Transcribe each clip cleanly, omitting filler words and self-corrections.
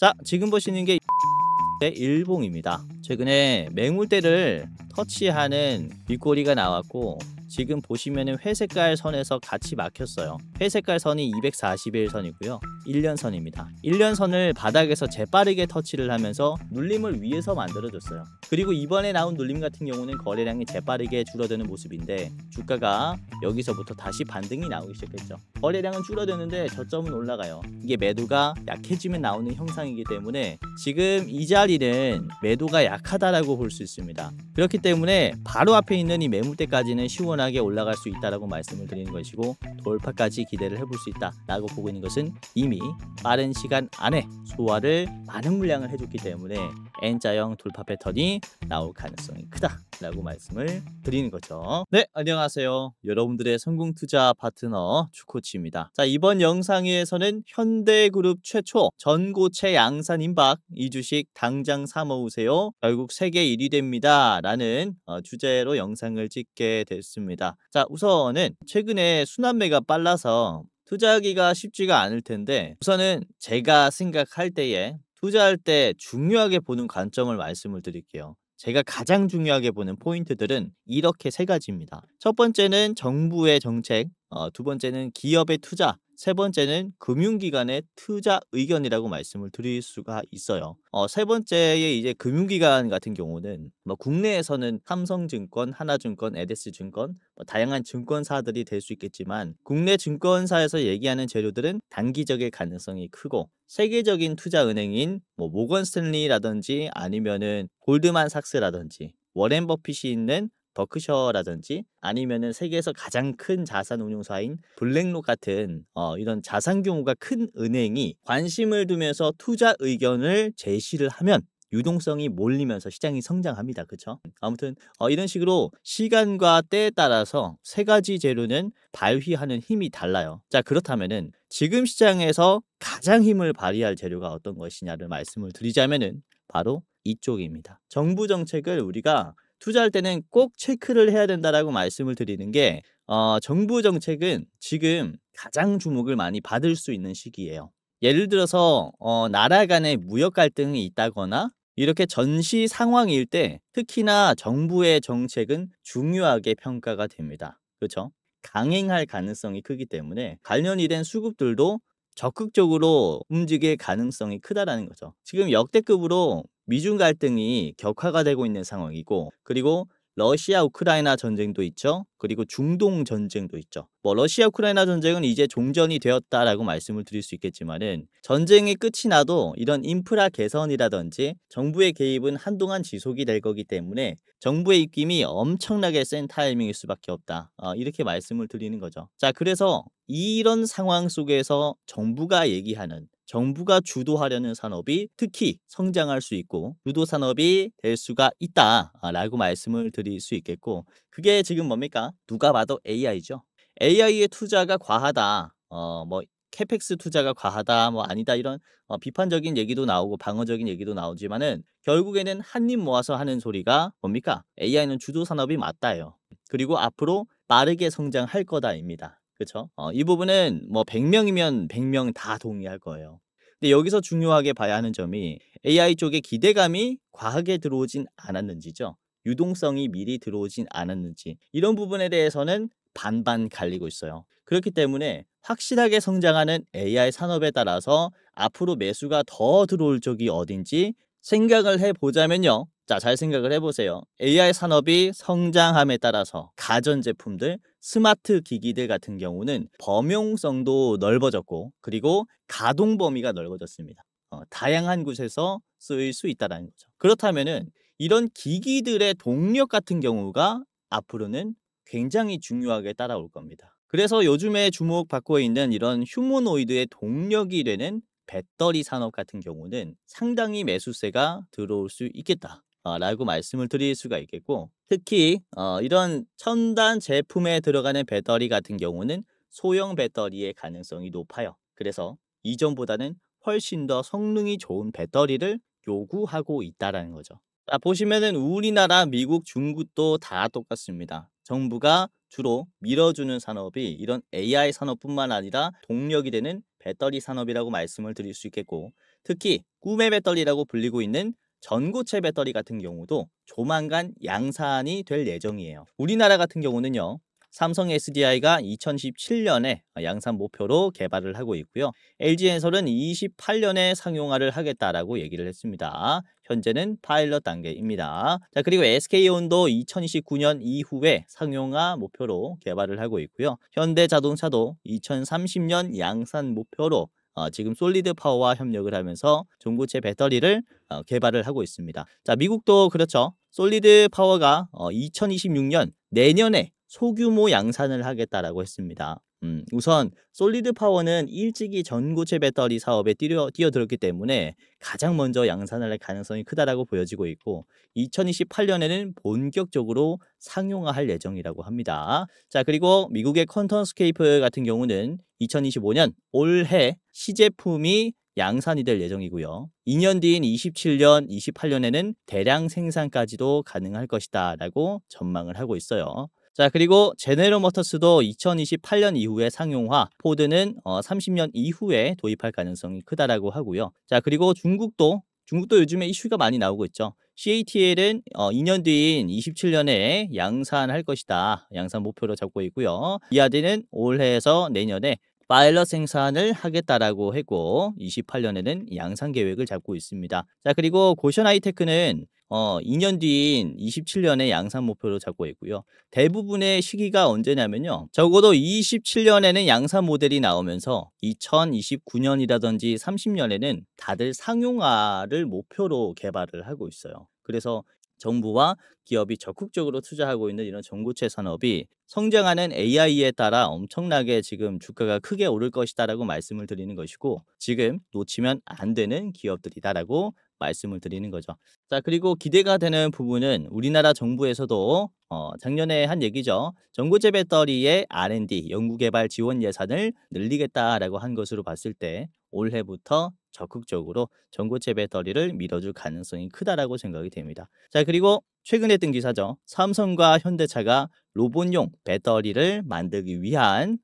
자, 지금 보시는 게 일봉입니다. 최근에 매물대를 터치하는 윗꼬리가 나왔고, 지금 보시면은 회색깔 선에서 같이 막혔어요. 회색깔 선이 241선이고요 1년선입니다 1년선을 바닥에서 재빠르게 터치를 하면서 눌림을 위에서 만들어줬어요. 그리고 이번에 나온 눌림 같은 경우는 거래량이 재빠르게 줄어드는 모습인데, 주가가 여기서부터 다시 반등이 나오기 시작했죠. 거래량은 줄어드는데 저점은 올라가요. 이게 매도가 약해지면 나오는 형상이기 때문에 지금 이 자리는 매도가 약하다라고 볼 수 있습니다. 그렇기 때문에 바로 앞에 있는 이 매물대까지는 시원하게 올라갈 수 있다라고 말씀을 드리는 것이고, 돌파까지 기대를 해볼 수 있다라고 보고 있는 것은 이미 빠른 시간 안에 소화를 많은 물량을 해줬기 때문에 N자형 돌파 패턴이 나올 가능성이 크다라고 말씀을 드리는 거죠. 네, 안녕하세요. 여러분들의 성공 투자 파트너 주코치입니다. 자, 이번 영상에서는 현대그룹 최초 전고체 양산 임박, 이 주식 당장 사 모으세요. 결국 세계 1위 됩니다. 라는 주제로 영상을 찍게 됐습니다. 자, 우선은 최근에 순환매가 빨라서 투자하기가 쉽지가 않을 텐데, 우선은 제가 생각할 때에 투자할 때 중요하게 보는 관점을 말씀을 드릴게요. 제가 가장 중요하게 보는 포인트들은 이렇게 세 가지입니다. 첫 번째는 정부의 정책, 두 번째는 기업의 투자, 세 번째는 금융기관의 투자 의견이라고 말씀을 드릴 수가 있어요. 세 번째에 이제 금융기관 같은 경우는 뭐 국내에서는 삼성증권, 하나증권, 에데스증권, 다양한 증권사들이 될 수 있겠지만, 국내 증권사에서 얘기하는 재료들은 단기적일 가능성이 크고, 세계적인 투자은행인 뭐 모건스탠리라든지 아니면은 골드만삭스라든지 워렌 버핏이 있는 버크셔라든지 아니면은 세계에서 가장 큰 자산운용사인 블랙록 같은 이런 자산 규모가 큰 은행이 관심을 두면서 투자 의견을 제시를 하면 유동성이 몰리면서 시장이 성장합니다. 그렇죠? 아무튼 이런 식으로 시간과 때에 따라서 세 가지 재료는 발휘하는 힘이 달라요. 자, 그렇다면은 지금 시장에서 가장 힘을 발휘할 재료가 어떤 것이냐를 말씀을 드리자면은 바로 이쪽입니다. 정부 정책을 우리가 투자할 때는 꼭 체크를 해야 된다라고 말씀을 드리는 게, 정부 정책은 지금 가장 주목을 많이 받을 수 있는 시기예요. 예를 들어서 나라 간의 무역 갈등이 있다거나 이렇게 전시 상황일 때 특히나 정부의 정책은 중요하게 평가가 됩니다. 그렇죠? 강행할 가능성이 크기 때문에 관련이 된 수급들도 적극적으로 움직일 가능성이 크다라는 거죠. 지금 역대급으로 미중 갈등이 격화가 되고 있는 상황이고, 그리고 러시아 우크라이나 전쟁도 있죠. 그리고 중동 전쟁도 있죠. 뭐 러시아 우크라이나 전쟁은 이제 종전이 되었다라고 말씀을 드릴 수 있겠지만은, 전쟁이 끝이 나도 이런 인프라 개선이라든지 정부의 개입은 한동안 지속이 될 거기 때문에 정부의 입김이 엄청나게 센 타이밍일 수밖에 없다. 이렇게 말씀을 드리는 거죠. 자, 그래서 이런 상황 속에서 정부가 주도하려는 산업이 특히 성장할 수 있고 주도 산업이 될 수가 있다라고 말씀을 드릴 수 있겠고, 그게 지금 뭡니까? 누가 봐도 AI죠. AI의 투자가 과하다, 뭐 캐펙스 투자가 과하다, 뭐 아니다, 이런 비판적인 얘기도 나오고 방어적인 얘기도 나오지만은 결국에는 한입 모아서 하는 소리가 뭡니까? AI는 주도 산업이 맞다예요. 그리고 앞으로 빠르게 성장할 거다입니다. 그렇죠? 이 부분은 뭐 100명이면 100명 다 동의할 거예요. 근데 여기서 중요하게 봐야 하는 점이 AI 쪽에 기대감이 과하게 들어오진 않았는지죠. 유동성이 미리 들어오진 않았는지, 이런 부분에 대해서는 반반 갈리고 있어요. 그렇기 때문에 확실하게 성장하는 AI 산업에 따라서 앞으로 매수가 더 들어올 쪽이 어딘지 생각을 해보자면요. 자, 잘 생각을 해보세요. AI 산업이 성장함에 따라서 가전제품들, 스마트 기기들 같은 경우는 범용성도 넓어졌고, 그리고 가동 범위가 넓어졌습니다. 다양한 곳에서 쓰일 수 있다는 거죠. 그렇다면은 이런 기기들의 동력 같은 경우가 앞으로는 굉장히 중요하게 따라올 겁니다. 그래서 요즘에 주목받고 있는 이런 휴머노이드의 동력이 되는 배터리 산업 같은 경우는 상당히 매수세가 들어올 수 있겠다 라고 말씀을 드릴 수가 있겠고, 특히 이런 첨단 제품에 들어가는 배터리 같은 경우는 소형 배터리의 가능성이 높아요. 그래서 이전보다는 훨씬 더 성능이 좋은 배터리를 요구하고 있다라는 거죠. 자, 보시면은 우리나라, 미국, 중국도 다 똑같습니다. 정부가 주로 밀어주는 산업이 이런 AI 산업뿐만 아니라 동력이 되는 배터리 산업이라고 말씀을 드릴 수 있겠고, 특히 꿈의 배터리라고 불리고 있는 전고체 배터리 같은 경우도 조만간 양산이 될 예정이에요. 우리나라 같은 경우는요. 삼성 SDI가 2017년에 양산 목표로 개발을 하고 있고요. LG엔솔은 28년에 상용화를 하겠다라고 얘기를 했습니다. 현재는 파일럿 단계입니다. 자, 그리고 SK온도 2029년 이후에 상용화 목표로 개발을 하고 있고요. 현대자동차도 2030년 양산 목표로 지금 솔리드 파워와 협력을 하면서 전고체 배터리를 개발을 하고 있습니다. 자, 미국도 그렇죠. 솔리드 파워가 2026년 내년에 소규모 양산을 하겠다라고 했습니다. 우선 솔리드 파워는 일찍이 전고체 배터리 사업에 뛰어들었기 때문에 가장 먼저 양산을 할 가능성이 크다라고 보여지고 있고 2028년에는 본격적으로 상용화할 예정이라고 합니다. 자, 그리고 미국의 퀀텀스케이프 같은 경우는 2025년 올해 시제품이 양산이 될 예정이고요. 2년 뒤인 27년, 28년에는 대량 생산까지도 가능할 것이다 라고 전망을 하고 있어요. 자, 그리고 제네럴 모터스도 2028년 이후에 상용화, 포드는 30년 이후에 도입할 가능성이 크다라고 하고요. 자, 그리고 중국도 요즘에 이슈가 많이 나오고 있죠. CATL은 2년 뒤인 27년에 양산할 것이다. 양산 목표로 잡고 있고요. 비아드는 올해에서 내년에 파일럿 생산을 하겠다라고 했고 28년에는 양산 계획을 잡고 있습니다. 자, 그리고 고션 하이테크는 2년 뒤인 27년에 양산 목표로 잡고 있고요. 대부분의 시기가 언제냐면요. 적어도 27년에는 양산 모델이 나오면서 2029년이라든지 30년에는 다들 상용화를 목표로 개발을 하고 있어요. 그래서 정부와 기업이 적극적으로 투자하고 있는 이런 전고체 산업이 성장하는 AI에 따라 엄청나게 지금 주가가 크게 오를 것이다라고 말씀을 드리는 것이고 지금 놓치면 안 되는 기업들이다라고 말씀을 드리는 거죠. 자, 그리고 기대가 되는 부분은 우리나라 정부에서도 작년에 한 얘기죠. 전고체 배터리의 R&D 연구개발 지원 예산을 늘리겠다라고 한 것으로 봤을 때 올해부터 적극적으로 전고체 배터리를 밀어줄 가능성이 크다라고 생각이 됩니다. 자, 그리고 최근에 뜬 기사죠. 삼성과 현대차가 로봇용 배터리를 만들기 위한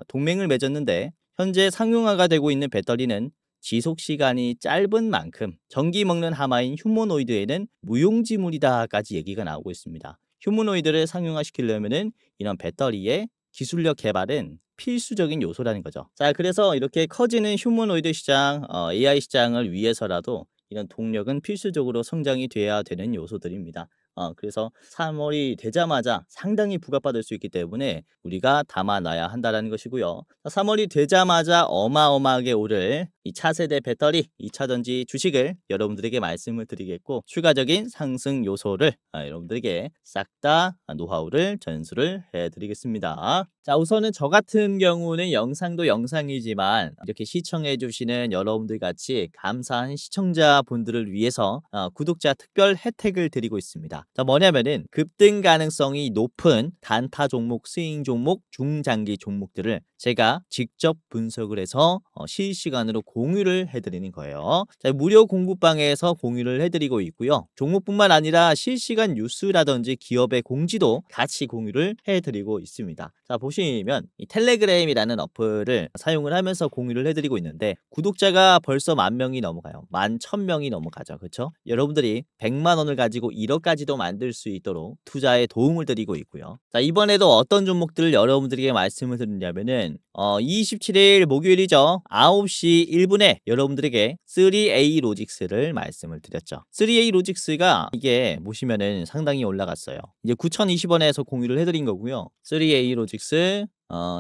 동맹을 맺었는데 현재 상용화가 되고 있는 배터리는 지속 시간이 짧은 만큼 전기 먹는 하마인 휴머노이드에는 무용지물이다까지 얘기가 나오고 있습니다. 휴머노이드를 상용화시키려면은 이런 배터리의 기술력 개발은 필수적인 요소라는 거죠. 자, 그래서 이렇게 커지는 휴머노이드 시장, AI 시장을 위해서라도 이런 동력은 필수적으로 성장이 돼야 되는 요소들입니다. 그래서 3월이 되자마자 상당히 부각받을 수 있기 때문에 우리가 담아놔야 한다는 것이고요. 3월이 되자마자 어마어마하게 오를 이 차세대 배터리, 2차전지 주식을 여러분들에게 말씀을 드리겠고 추가적인 상승 요소를 여러분들에게 싹 다 노하우를 전수를 해드리겠습니다. 자, 우선은 저 같은 경우는 영상도 영상이지만 이렇게 시청해 주시는 여러분들 같이 감사한 시청자분들을 위해서 구독자 특별 혜택을 드리고 있습니다. 자, 뭐냐면은 급등 가능성이 높은 단타 종목, 스윙 종목, 중장기 종목들을 제가 직접 분석을 해서 실시간으로 공유를 해드리는 거예요. 자, 무료 공부방에서 공유를 해드리고 있고요. 종목뿐만 아니라 실시간 뉴스라든지 기업의 공지도 같이 공유를 해드리고 있습니다. 자, 보시면 이 텔레그램이라는 어플을 사용을 하면서 공유를 해드리고 있는데 구독자가 벌써 10,000명이 넘어가요. 11,000명이 넘어가죠. 그렇죠? 여러분들이 100만 원을 가지고 1억까지도 만들 수 있도록 투자에 도움을 드리고 있고요. 자, 이번에도 어떤 종목들을 여러분들에게 말씀을 드리냐면은 27일 목요일이죠. 9시 1분에 여러분들에게 3A 로직스를 말씀을 드렸죠. 3A 로직스가 이게 보시면은 상당히 올라갔어요. 이제 9,020원에서 공유를 해드린 거고요. 3A 로직스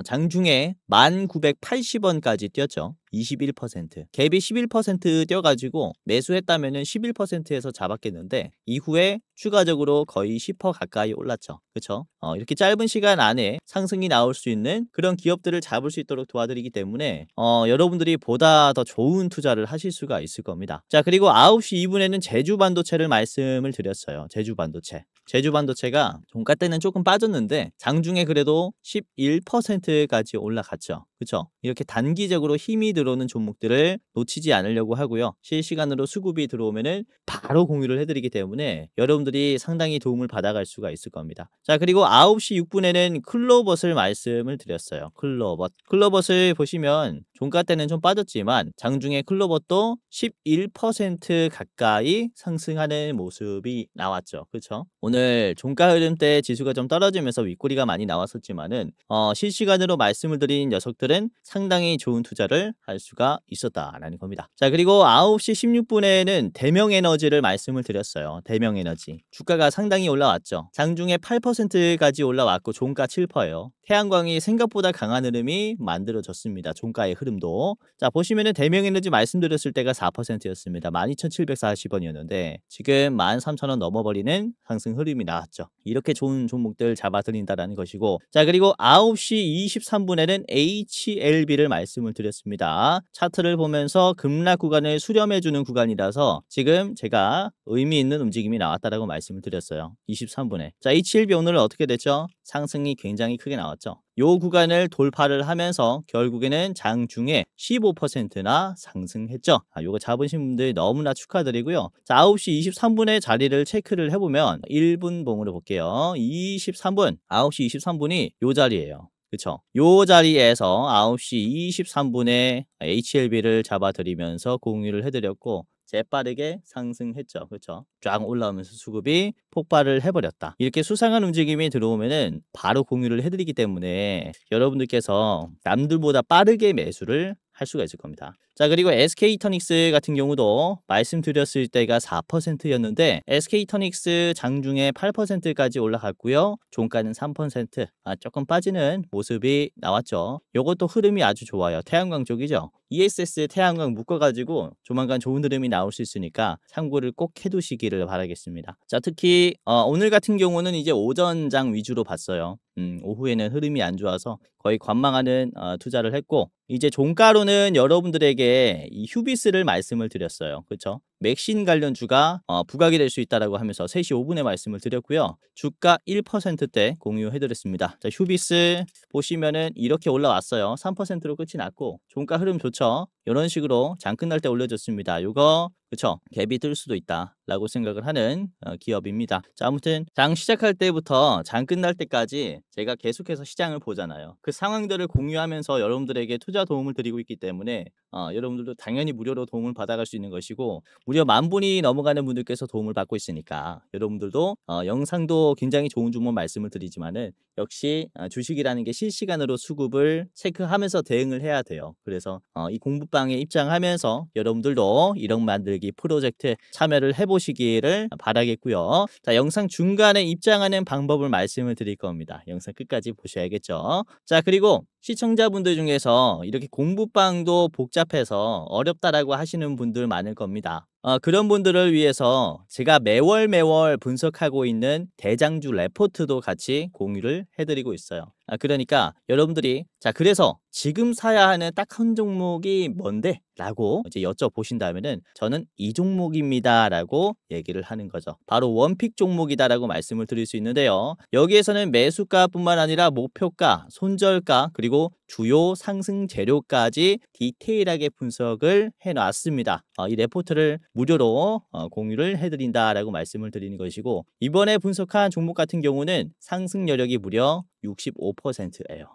장중에 1,980원까지 뛰었죠. 21%. 갭이 11% 뛰어가지고 매수했다면은 11%에서 잡았겠는데 이후에 추가적으로 거의 10% 가까이 올랐죠. 그렇죠? 이렇게 짧은 시간 안에 상승이 나올 수 있는 그런 기업들을 잡을 수 있도록 도와드리기 때문에 여러분들이 보다 더 좋은 투자를 하실 수가 있을 겁니다. 자, 그리고 9시 2분에는 제주 반도체를 말씀을 드렸어요. 제주 반도체. 제주 반도체가 종가 때는 조금 빠졌는데 장중에 그래도 11%까지 올라갔죠. 그쵸? 이렇게 단기적으로 힘이 들어오는 종목들을 놓치지 않으려고 하고요. 실시간으로 수급이 들어오면은 바로 공유를 해드리기 때문에 여러분들이 상당히 도움을 받아갈 수가 있을 겁니다. 자, 그리고 9시 6분에는 클로벗을 말씀을 드렸어요. 클로벗을 보시면 종가 때는 좀 빠졌지만 장중에 클로벗도 11% 가까이 상승하는 모습이 나왔죠. 그렇죠? 오늘 종가 흐름 때 지수가 좀 떨어지면서 윗꼬리가 많이 나왔었지만은 실시간으로 말씀을 드린 녀석들은 상당히 좋은 투자를 할 수가 있었다라는 겁니다. 자, 그리고 9시 16분에는 대명에너지를 말씀을 드렸어요. 대명에너지 주가가 상당히 올라왔죠. 장중에 8%까지 올라왔고 종가 7%예요. 태양광이 생각보다 강한 흐름이 만들어졌습니다. 종가의 흐름도. 자, 보시면은 대명에너지 말씀드렸을 때가 4%였습니다. 12,740원이었는데 지금 13,000원 넘어버리는 상승 흐름이 나왔죠. 이렇게 좋은 종목들 잡아드린다라는 것이고, 자, 그리고 9시 23분에는 HLB를 말씀을 드렸습니다. 차트를 보면서 급락 구간을 수렴해주는 구간이라서 지금 제가 의미 있는 움직임이 나왔다라고 말씀을 드렸어요. 23분에. 자, HLB 오늘 어떻게 됐죠? 상승이 굉장히 크게 나왔죠. 요 구간을 돌파를 하면서 결국에는 장중에 15%나 상승했죠. 요거 잡으신 분들 너무나 축하드리고요. 자, 9시 23분에 자리를 체크를 해보면 1분 봉으로 볼게요. 23분, 9시 23분이 요 자리예요. 그쵸? 요 자리에서 9시 23분에 HLB를 잡아드리면서 공유를 해드렸고 재빠르게 상승했죠. 그렇죠? 쫙 올라오면서 수급이 폭발을 해버렸다. 이렇게 수상한 움직임이 들어오면은 바로 공유를 해드리기 때문에 여러분들께서 남들보다 빠르게 매수를 할 수가 있을 겁니다. 자, 그리고 SK이터닉스 같은 경우도 말씀드렸을 때가 4%였는데 SK이터닉스 장중에 8%까지 올라갔고요. 종가는 3%, 조금 빠지는 모습이 나왔죠. 요것도 흐름이 아주 좋아요. 태양광 쪽이죠. ESS 태양광 묶어가지고 조만간 좋은 흐름이 나올 수 있으니까 참고를 꼭 해두시기를 바라겠습니다. 자, 특히 오늘 같은 경우는 이제 오전장 위주로 봤어요. 오후에는 흐름이 안 좋아서 거의 관망하는 투자를 했고, 이제 종가로는 여러분들에게 이 휴비스를 말씀을 드렸어요. 그렇죠? 맥신 관련주가 부각이 될 수 있다라고 하면서 3시 5분에 말씀을 드렸고요. 주가 1%대 공유해드렸습니다. 자, 휴비스 보시면은 이렇게 올라왔어요. 3%로 끝이 났고 종가 흐름 좋죠. 이런 식으로 장 끝날 때 올려줬습니다. 요거 그쵸? 갭이 뜰 수도 있다 라고 생각을 하는 기업입니다. 자, 아무튼 장 시작할 때부터 장 끝날 때까지 제가 계속해서 시장을 보잖아요. 그 상황들을 공유하면서 여러분들에게 투자 도움을 드리고 있기 때문에 여러분들도 당연히 무료로 도움을 받아갈 수 있는 것이고, 무려 10,000분이 넘어가는 분들께서 도움을 받고 있으니까 여러분들도 영상도 굉장히 좋은 종목 말씀을 드리지만은 역시 주식이라는 게 실시간으로 수급을 체크하면서 대응을 해야 돼요. 그래서 이 공부방에 입장하면서 여러분들도 1억 만들기 프로젝트 참여를 해보시기를 바라겠고요. 자, 영상 중간에 입장하는 방법을 말씀을 드릴 겁니다. 영상 끝까지 보셔야겠죠. 자, 그리고 시청자분들 중에서 이렇게 공부방도 복잡해서 어렵다라고 하시는 분들 많을 겁니다. 그런 분들을 위해서 제가 매월 분석하고 있는 대장주 레포트도 같이 공유를 해드리고 있어요. 그러니까 여러분들이 자, 그래서 지금 사야 하는 딱 한 종목이 뭔데? 라고 이제 여쭤보신다면은 저는 이 종목입니다 라고 얘기를 하는 거죠. 바로 원픽 종목이다 라고 말씀을 드릴 수 있는데요. 여기에서는 매수가 뿐만 아니라 목표가, 손절가, 그리고 주요 상승 재료까지 디테일하게 분석을 해놨습니다. 이 레포트를 무료로 공유를 해드린다 라고 말씀을 드리는 것이고, 이번에 분석한 종목 같은 경우는 상승 여력이 무려 65%예요.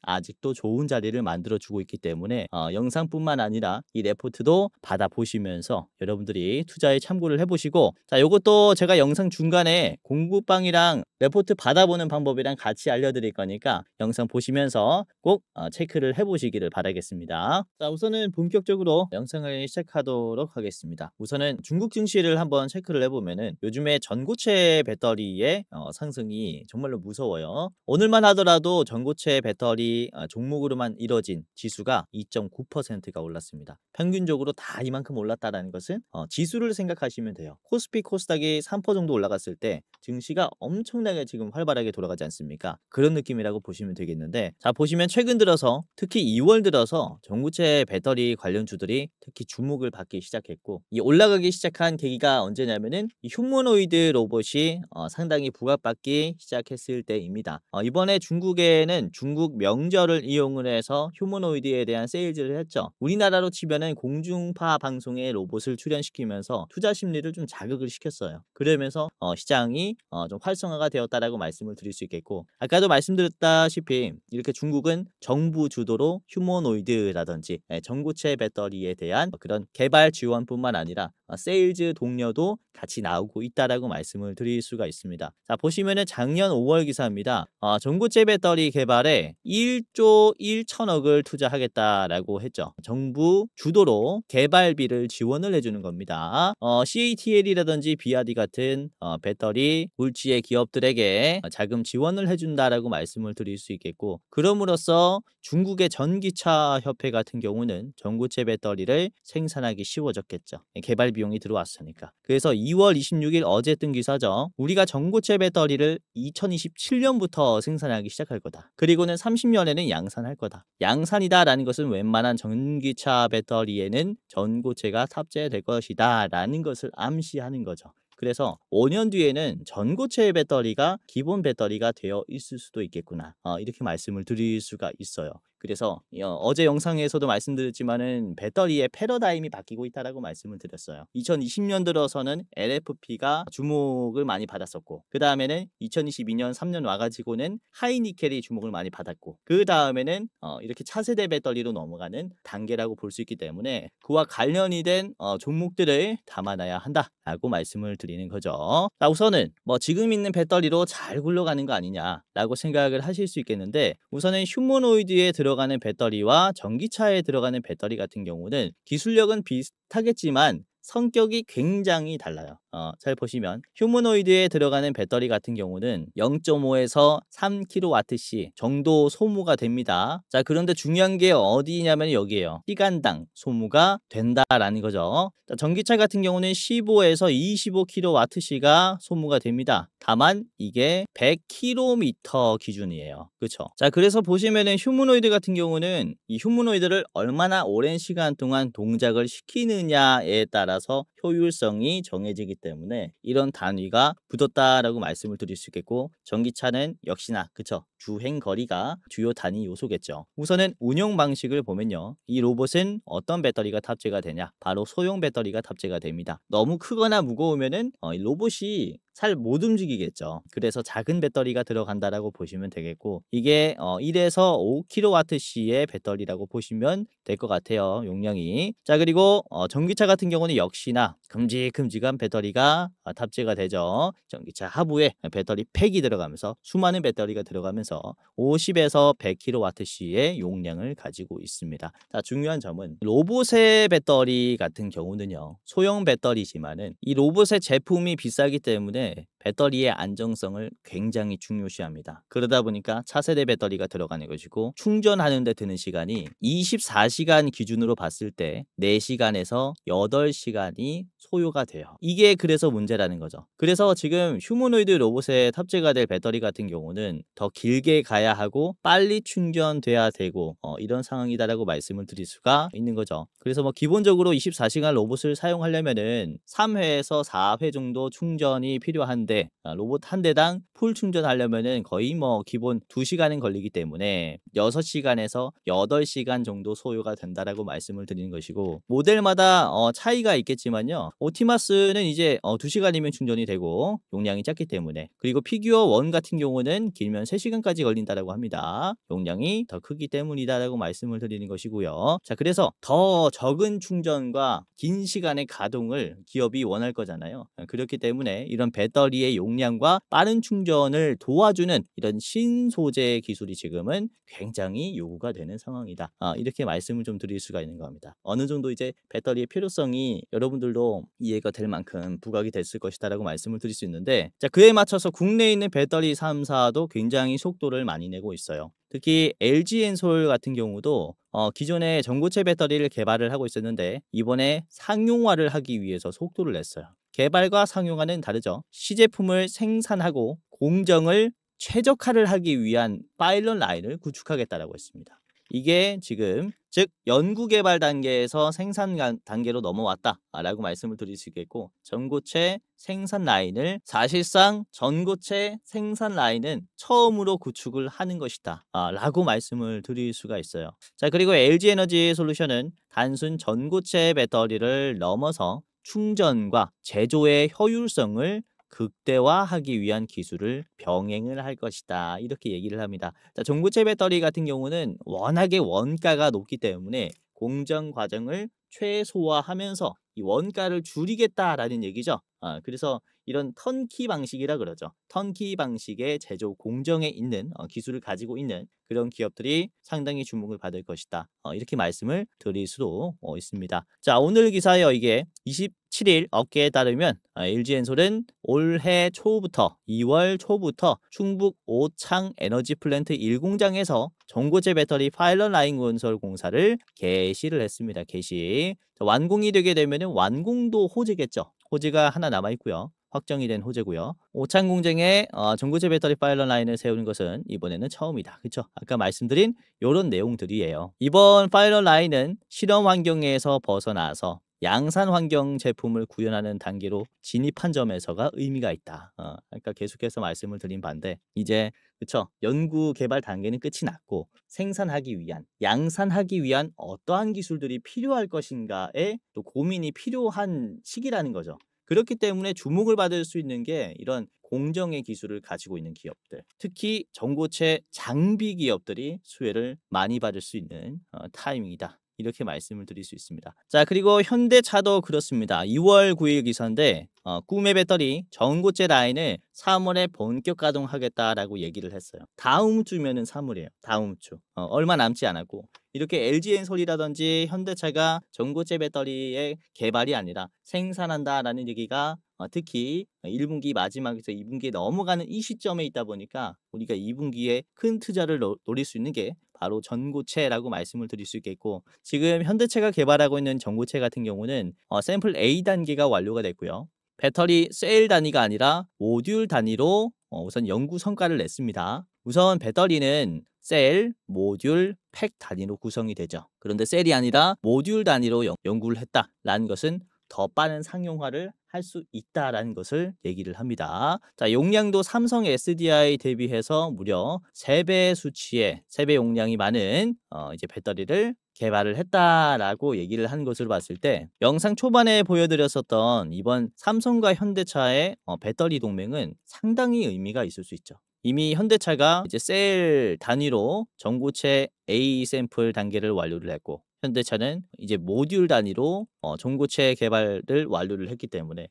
아직도 좋은 자리를 만들어주고 있기 때문에 영상뿐만 아니라 이 레포트도 받아보시면서 여러분들이 투자에 참고를 해보시고, 자, 요것도 제가 영상 중간에 공부방이랑 레포트 받아보는 방법이랑 같이 알려드릴 거니까 영상 보시면서 꼭 체크를 해보시기를 바라겠습니다. 자, 우선은 본격적으로 영상을 시작하도록 하겠습니다. 우선은 중국 증시를 한번 체크를 해보면은 요즘에 전고체 배터리의 상승이 정말로 무서워요. 오늘만 하더라도 전고체 배터리 배터리 종목으로만 이뤄진 지수가 2.9%가 올랐습니다. 평균적으로 다 이만큼 올랐다라는 것은 지수를 생각하시면 돼요. 코스피 코스닥이 3% 정도 올라갔을 때 증시가 엄청나게 지금 활발하게 돌아가지 않습니까? 그런 느낌이라고 보시면 되겠는데, 자 보시면 최근 들어서 특히 2월 들어서 전고체 배터리 관련주들이 특히 주목을 받기 시작했고, 이 올라가기 시작한 계기가 언제냐면은 이 휴머노이드 로봇이 상당히 부각받기 시작했을 때입니다. 이번에 중국에는 중국 명절을 이용을 해서 휴머노이드에 대한 세일즈를 했죠. 우리나라로 치면은 공중파 방송에 로봇을 출연시키면서 투자 심리를 좀 자극을 시켰어요. 그러면서 시장이 좀 활성화가 되었다라고 말씀을 드릴 수 있겠고, 아까도 말씀드렸다시피 이렇게 중국은 정부 주도로 휴머노이드라든지 전고체 배터리에 대한 그런 개발 지원뿐만 아니라 세일즈 동료도 같이 나오고 있다라고 말씀을 드릴 수가 있습니다. 자 보시면은 작년 5월 기사입니다. 전고체 배터리 개발에 1조 1천억을 투자하겠다라고 했죠. 정부 주도로 개발비를 지원을 해주는 겁니다. CATL이라든지 BRD 같은 배터리 물지의 기업들에게 자금 지원을 해준다라고 말씀을 드릴 수 있겠고, 그럼으로써 중국의 전기차 협회 같은 경우는 전고체 배터리를 생산하기 쉬워졌겠죠. 개발 비용이 들어왔으니까. 그래서 2월 26일 어제 뜬 기사죠. 우리가 전고체 배터리를 2027년부터 생산하기 시작할 거다. 그리고는 30년에는 양산할 거다. 양산이다라는 것은 웬만한 전기차 배터리에는 전고체가 탑재될 것이다 라는 것을 암시하는 거죠. 그래서 5년 뒤에는 전고체 배터리가 기본 배터리가 되어 있을 수도 있겠구나, 이렇게 말씀을 드릴 수가 있어요. 그래서 어제 영상에서도 말씀드렸지만은 배터리의 패러다임이 바뀌고 있다라고 말씀을 드렸어요. 2020년 들어서는 LFP가 주목을 많이 받았었고, 그 다음에는 2022년 3년 와가지고는 하이니켈이 주목을 많이 받았고, 그 다음에는 이렇게 차세대 배터리로 넘어가는 단계라고 볼 수 있기 때문에 그와 관련이 된 종목들을 담아놔야 한다라고 말씀을 드리는 거죠. 자, 우선은 지금 있는 배터리로 잘 굴러가는 거 아니냐라고 생각을 하실 수 있겠는데, 우선은 휴머노이드에 들어가는 배터리와 전기차에 들어가는 배터리 같은 경우는 기술력은 비슷하겠지만 성격이 굉장히 달라요. 잘 보시면 휴머노이드에 들어가는 배터리 같은 경우는 0.5에서 3kWh 정도 소모가 됩니다. 자, 그런데 중요한 게 어디냐면 여기에요. 시간당 소모가 된다라는 거죠. 자, 전기차 같은 경우는 15에서 25kWh가 소모가 됩니다. 다만 이게 100km 기준이에요. 그렇죠? 자, 그래서 보시면은 휴머노이드 같은 경우는 이 휴머노이드를 얼마나 오랜 시간 동안 동작을 시키느냐에 따라서 효율성이 정해지기 때문에 이런 단위가 붙었다라고 말씀을 드릴 수 있겠고, 전기차는 역시나 그쵸, 주행 거리가 주요 단위 요소겠죠. 우선은 운영 방식을 보면요, 이 로봇은 어떤 배터리가 탑재가 되냐, 바로 소형 배터리가 탑재가 됩니다. 너무 크거나 무거우면은 이 로봇이 잘 못 움직이겠죠. 그래서 작은 배터리가 들어간다라고 보시면 되겠고, 이게 1에서 5kWh의 배터리라고 보시면 될 것 같아요, 용량이. 자, 그리고 전기차 같은 경우는 역시나 큼직큼직한 배터리가 탑재가 되죠. 전기차 하부에 배터리 팩이 들어가면서 수많은 배터리가 들어가면서 50에서 100kWh의 용량을 가지고 있습니다. 자, 중요한 점은 로봇의 배터리 같은 경우는요, 소형 배터리지만은 이 로봇의 제품이 비싸기 때문에 배터리의 안정성을 굉장히 중요시합니다. 그러다 보니까 차세대 배터리가 들어가는 것이고, 충전하는 데 드는 시간이 24시간 기준으로 봤을 때 4시간에서 8시간이 소요가 돼요. 이게 그래서 문제라는 거죠. 그래서 지금 휴머노이드 로봇에 탑재가 될 배터리 같은 경우는 더 길게 가야 하고 빨리 충전돼야 되고 이런 상황이다라고 말씀을 드릴 수가 있는 거죠. 그래서 기본적으로 24시간 로봇을 사용하려면은 3회에서 4회 정도 충전이 필요한데, 로봇 한 대당 풀 충전하려면은 거의 기본 2시간은 걸리기 때문에 6시간에서 8시간 정도 소요가 된다라고 말씀을 드리는 것이고, 모델마다 차이가 있겠지만요, 옵티머스는 이제 2시간이면 충전이 되고 용량이 작기 때문에, 그리고 피규어 1 같은 경우는 길면 3시간까지 걸린다라고 합니다. 용량이 더 크기 때문이다라고 말씀을 드리는 것이고요. 자, 그래서 더 적은 충전과 긴 시간의 가동을 기업이 원할 거잖아요. 그렇기 때문에 이런 배터리 배터리의 용량과 빠른 충전을 도와주는 이런 신소재 기술이 지금은 굉장히 요구가 되는 상황이다. 이렇게 말씀을 좀 드릴 수가 있는 겁니다. 어느 정도 이제 배터리의 필요성이 여러분들도 이해가 될 만큼 부각이 됐을 것이다라고 말씀을 드릴 수 있는데, 자, 그에 맞춰서 국내에 있는 배터리 3사도 굉장히 속도를 많이 내고 있어요. 특히 LG엔솔 같은 경우도 기존에 전고체 배터리를 개발을 하고 있었는데 이번에 상용화를 하기 위해서 속도를 냈어요. 개발과 상용화는 다르죠. 시제품을 생산하고 공정을 최적화를 하기 위한 파일럿 라인을 구축하겠다라고 했습니다. 이게 지금 즉 연구 개발 단계에서 생산 단계로 넘어왔다라고 말씀을 드릴 수 있겠고, 전고체 생산 라인을 사실상 전고체 생산 라인은 처음으로 구축을 하는 것이다 라고 말씀을 드릴 수가 있어요. 자, 그리고 LG에너지 솔루션은 단순 전고체 배터리를 넘어서 충전과 제조의 효율성을 극대화하기 위한 기술을 병행을 할 것이다, 이렇게 얘기를 합니다. 자, 전고체 배터리 같은 경우는 워낙에 원가가 높기 때문에 공정 과정을 최소화하면서 이 원가를 줄이겠다라는 얘기죠. 그래서 이런 턴키 방식이라 그러죠. 턴키 방식의 제조 공정에 있는 기술을 가지고 있는 그런 기업들이 상당히 주목을 받을 것이다, 이렇게 말씀을 드릴 수도 있습니다. 자, 오늘 기사에 이게 27일 업계에 따르면 LG엔솔은 올해 초부터 2월 초부터 충북 오창 에너지 플랜트 1공장에서 전고체 배터리 파일럿 라인 건설 공사를 개시를 했습니다. 개시. 자, 완공이 되게 되면 완공도 호재겠죠. 호재가 하나 남아 있고요. 확정이 된 호재고요. 오창 공장에 전고체 배터리 파일럿 라인을 세우는 것은 이번에는 처음이다. 그렇죠? 아까 말씀드린 이런 내용들이에요. 이번 파일럿 라인은 실험 환경에서 벗어나서 양산 환경 제품을 구현하는 단계로 진입한 점에서가 의미가 있다. 그러니까 계속해서 말씀을 드린 반대, 이제 그렇죠, 연구 개발 단계는 끝이 났고 생산하기 위한, 양산하기 위한 어떠한 기술들이 필요할 것인가에 또 고민이 필요한 시기라는 거죠. 그렇기 때문에 주목을 받을 수 있는 게 이런 공정의 기술을 가지고 있는 기업들, 특히 전고체 장비 기업들이 수혜를 많이 받을 수 있는 타이밍이다, 이렇게 말씀을 드릴 수 있습니다. 자, 그리고 현대차도 그렇습니다. 2월 9일 기사인데 꿈의 배터리 전고체 라인을 3월에 본격 가동하겠다라고 얘기를 했어요. 다음 주면은 3월이에요. 다음 주. 얼마 남지 않았고, 이렇게 LG엔솔이라든지 현대차가 전고체 배터리의 개발이 아니라 생산한다라는 얘기가 특히 1분기 마지막에서 2분기에 넘어가는 이 시점에 있다 보니까 우리가 2분기에 큰 투자를 노릴 수 있는 게 바로 전고체라고 말씀을 드릴 수 있겠고, 지금 현대차가 개발하고 있는 전고체 같은 경우는 샘플 A 단계가 완료가 됐고요. 배터리 셀 단위가 아니라 모듈 단위로 우선 연구 성과를 냈습니다. 우선 배터리는 셀, 모듈, 팩 단위로 구성이 되죠. 그런데 셀이 아니라 모듈 단위로 연구를 했다라는 것은 더 빠른 상용화를 할 수 있다라는 것을 얘기를 합니다. 자, 용량도 삼성 SDI 대비해서 무려 3배 수치의 3배 용량이 많은 이제 배터리를 개발을 했다라고 얘기를 한 것으로 봤을 때, 영상 초반에 보여드렸었던 이번 삼성과 현대차의 배터리 동맹은 상당히 의미가 있을 수 있죠. 이미 현대차가 이제 셀 단위로 전고체 A 샘플 단계를 완료를 했고, 현대차는 이제 모듈 단위로 전고체 개발을 완료를 했기 때문에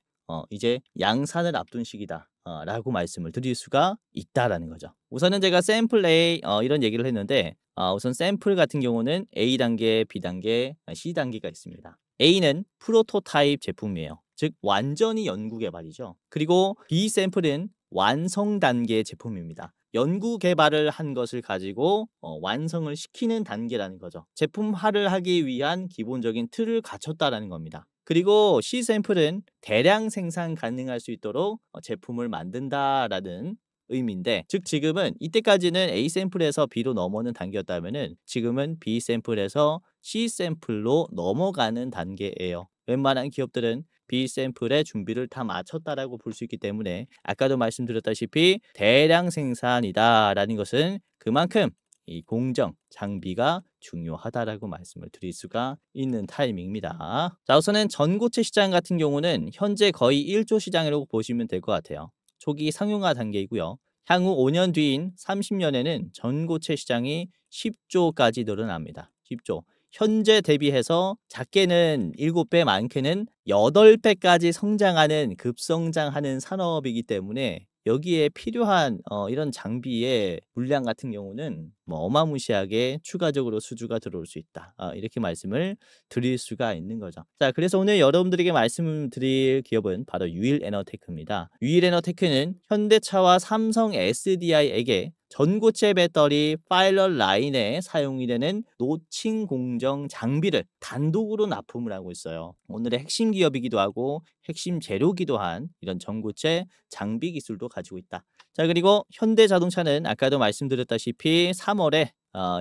이제 양산을 앞둔 시기다 라고 말씀을 드릴 수가 있다라는 거죠. 우선은 제가 샘플 A 이런 얘기를 했는데, 우선 샘플 같은 경우는 A 단계, B 단계, C 단계가 있습니다. A는 프로토타입 제품이에요. 즉 완전히 연구 개발이죠. 그리고 B 샘플은 완성 단계 제품입니다. 연구 개발을 한 것을 가지고 완성을 시키는 단계라는 거죠. 제품화를 하기 위한 기본적인 틀을 갖췄다라는 겁니다. 그리고 C 샘플은 대량 생산 가능할 수 있도록 제품을 만든다라는 의미인데, 즉 지금은 이때까지는 A 샘플에서 B로 넘어오는 단계였다면은 지금은 B 샘플에서 C 샘플로 넘어가는 단계예요. 웬만한 기업들은 B 샘플의 준비를 다 마쳤다라고 볼 수 있기 때문에 아까도 말씀드렸다시피 대량 생산이다라는 것은 그만큼 이 공정, 장비가 중요하다라고 말씀을 드릴 수가 있는 타이밍입니다. 자, 우선은 전고체 시장 같은 경우는 현재 거의 1조 시장이라고 보시면 될 것 같아요. 초기 상용화 단계이고요. 향후 5년 뒤인 30년에는 전고체 시장이 10조까지 늘어납니다. 10조. 현재 대비해서 작게는 7배, 많게는 8배까지 성장하는 급성장하는 산업이기 때문에 여기에 필요한 이런 장비의 물량 같은 경우는 뭐 어마무시하게 추가적으로 수주가 들어올 수 있다. 이렇게 말씀을 드릴 수가 있는 거죠. 자, 그래서 오늘 여러분들에게 말씀드릴 기업은 바로 유일에너테크입니다. 유일에너테크는 현대차와 삼성 SDI에게 전고체 배터리 파일럿 라인에 사용이 되는 노칭 공정 장비를 단독으로 납품을 하고 있어요. 오늘의 핵심 기업이기도 하고 핵심 재료기도 한 이런 전고체 장비 기술도 가지고 있다. 자, 그리고 현대자동차는 아까도 말씀드렸다시피 3월에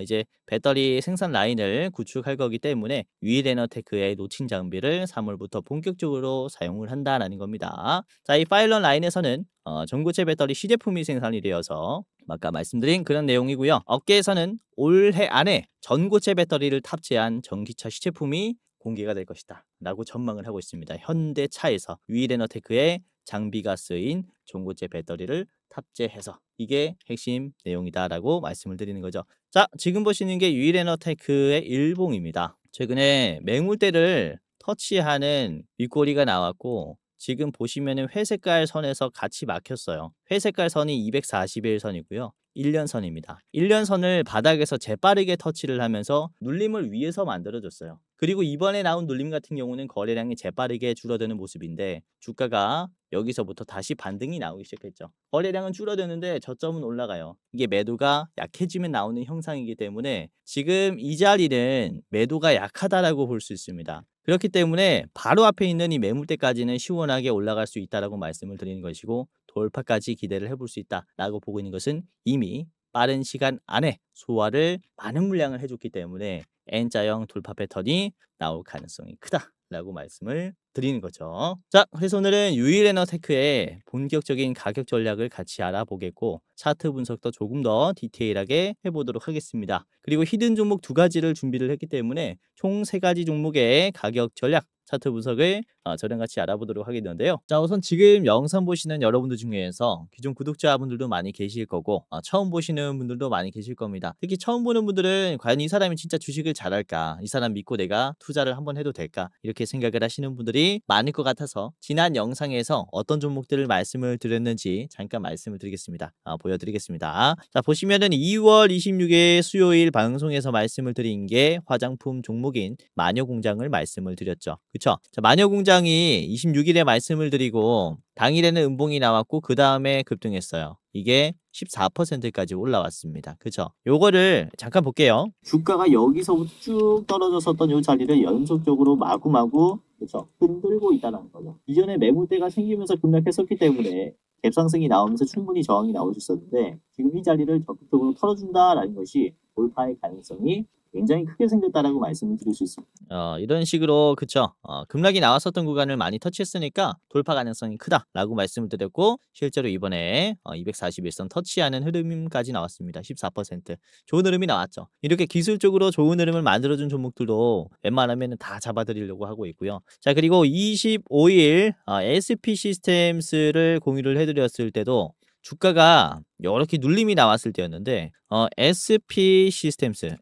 이제 배터리 생산 라인을 구축할 거기 때문에 유일에너테크의 노칭 장비를 3월부터 본격적으로 사용을 한다라는 겁니다. 자, 이 파일럿 라인에서는 전고체 배터리 시제품이 생산이 되어서 아까 말씀드린 그런 내용이고요. 업계에서는 올해 안에 전고체 배터리를 탑재한 전기차 시제품이 공개가 될 것이다 라고 전망을 하고 있습니다. 현대차에서 유일에너테크의 장비가 쓰인 전고체 배터리를 탑재해서 이게 핵심 내용이다라고 말씀을 드리는 거죠. 자, 지금 보시는 게 유일에너테크의 일봉입니다. 최근에 매물대를 터치하는 윗꼬리가 나왔고 지금 보시면은 회색깔 선에서 같이 막혔어요. 회색깔 선이 241선이고요. 1년선입니다. 1년선을 바닥에서 재빠르게 터치를 하면서 눌림을 위에서 만들어줬어요. 그리고 이번에 나온 눌림 같은 경우는 거래량이 재빠르게 줄어드는 모습인데 주가가 여기서부터 다시 반등이 나오기 시작했죠. 거래량은 줄어드는데 저점은 올라가요. 이게 매도가 약해지면 나오는 형상이기 때문에 지금 이 자리는 매도가 약하다라고 볼 수 있습니다. 그렇기 때문에 바로 앞에 있는 이 매물대까지는 시원하게 올라갈 수 있다라고 말씀을 드리는 것이고 돌파까지 기대를 해볼 수 있다라고 보고 있는 것은 이미 빠른 시간 안에 소화를 많은 물량을 해줬기 때문에 N자형 돌파 패턴이 나올 가능성이 크다라고 말씀을 드리는 거죠. 자, 그래서 오늘은 유일에너테크의 본격적인 가격 전략을 같이 알아보겠고 차트 분석도 조금 더 디테일하게 해보도록 하겠습니다. 그리고 히든 종목 2가지를 준비를 했기 때문에 총 3가지 종목의 가격 전략 차트 분석을 저랑 같이 알아보도록 하겠는데요. 자, 우선 지금 영상 보시는 여러분들 중에서 기존 구독자분들도 많이 계실 거고 처음 보시는 분들도 많이 계실 겁니다. 특히 처음 보는 분들은 과연 이 사람이 진짜 주식을 잘할까? 이 사람 믿고 내가 투자를 한번 해도 될까? 이렇게 생각을 하시는 분들이 많을 것 같아서 지난 영상에서 어떤 종목들을 말씀을 드렸는지 잠깐 말씀을 드리겠습니다. 보여드리겠습니다. 자, 보시면은 2월 26일 수요일 방송에서 말씀을 드린 게 화장품 종목인 마녀공장을 말씀을 드렸죠. 그쵸? 자, 마녀공장이 26일에 말씀을 드리고 당일에는 음봉이 나왔고 그 다음에 급등했어요. 이게 14%까지 올라왔습니다. 그쵸? 요거를 잠깐 볼게요. 주가가 여기서부터 쭉 떨어졌었던 요 자리를 연속적으로 마구마구 그쵸? 흔들고 있다는 거죠. 이전에 매물대가 생기면서 급락했었기 때문에 갭상승이 나오면서 충분히 저항이 나올 수 있었는데 지금 이 자리를 적극적으로 털어준다라는 것이 돌파의 가능성이 굉장히 크게 생겼다라고 말씀을 드릴 수 있습니다. 이런 식으로 그쵸? 급락이 나왔었던 구간을 많이 터치했으니까 돌파 가능성이 크다라고 말씀을 드렸고 실제로 이번에 241선 터치하는 흐름까지 나왔습니다. 14%. 좋은 흐름이 나왔죠. 이렇게 기술적으로 좋은 흐름을 만들어준 종목들도 웬만하면 다 잡아드리려고 하고 있고요. 자, 그리고 25일 SP 시스템스를 공유를 해드렸을 때도 주가가 이렇게 눌림이 나왔을 때였는데 SP 시스템스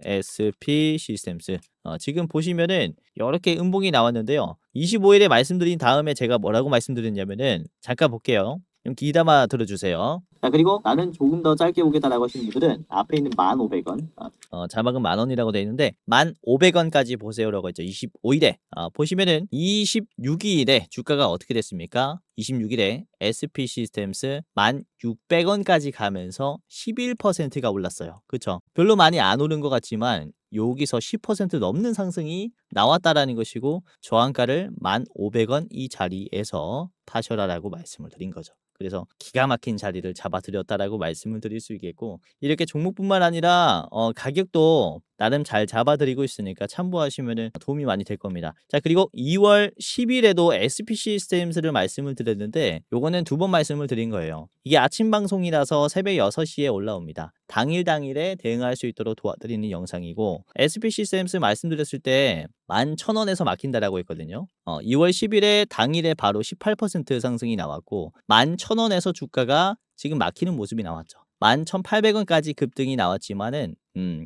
지금 보시면은 이렇게 음봉이 나왔는데요. 25일에 말씀드린 다음에 제가 뭐라고 말씀드렸냐면은 잠깐 볼게요. 좀 귀담아 들어주세요. 자, 그리고 나는 조금 더 짧게 보겠다라고 하시는 분들은 앞에 있는 1,500원 자막은 10,000원이라고 되어 있는데 1,500원까지 보세요라고 했죠. 25일에 보시면은 26일에 주가가 어떻게 됐습니까? 26일에 SP 시스템스 1,600원까지 가면서 11%가 올랐어요. 그쵸? 별로 많이 안 오른 것 같지만 여기서 10% 넘는 상승이 나왔다라는 것이고 저항가를 1,500원 이 자리에서 파셔라라고 말씀을 드린 거죠. 그래서 기가 막힌 자리를 잡아드렸다라고 말씀을 드릴 수 있겠고 이렇게 종목뿐만 아니라 가격도 나름 잘 잡아드리고 있으니까 참고하시면 도움이 많이 될 겁니다. 자, 그리고 2월 10일에도 SP 시스템스를 말씀을 드렸는데 요거는 2번 말씀을 드린 거예요. 이게 아침 방송이라서 새벽 6시에 올라옵니다. 당일에 대응할 수 있도록 도와드리는 영상이고 SP 시스템스 말씀드렸을 때 11,000원에서 막힌다라고 했거든요. 2월 10일에 당일에 바로 18% 상승이 나왔고 11,000원에서 주가가 지금 막히는 모습이 나왔죠. 11,800원까지 급등이 나왔지만은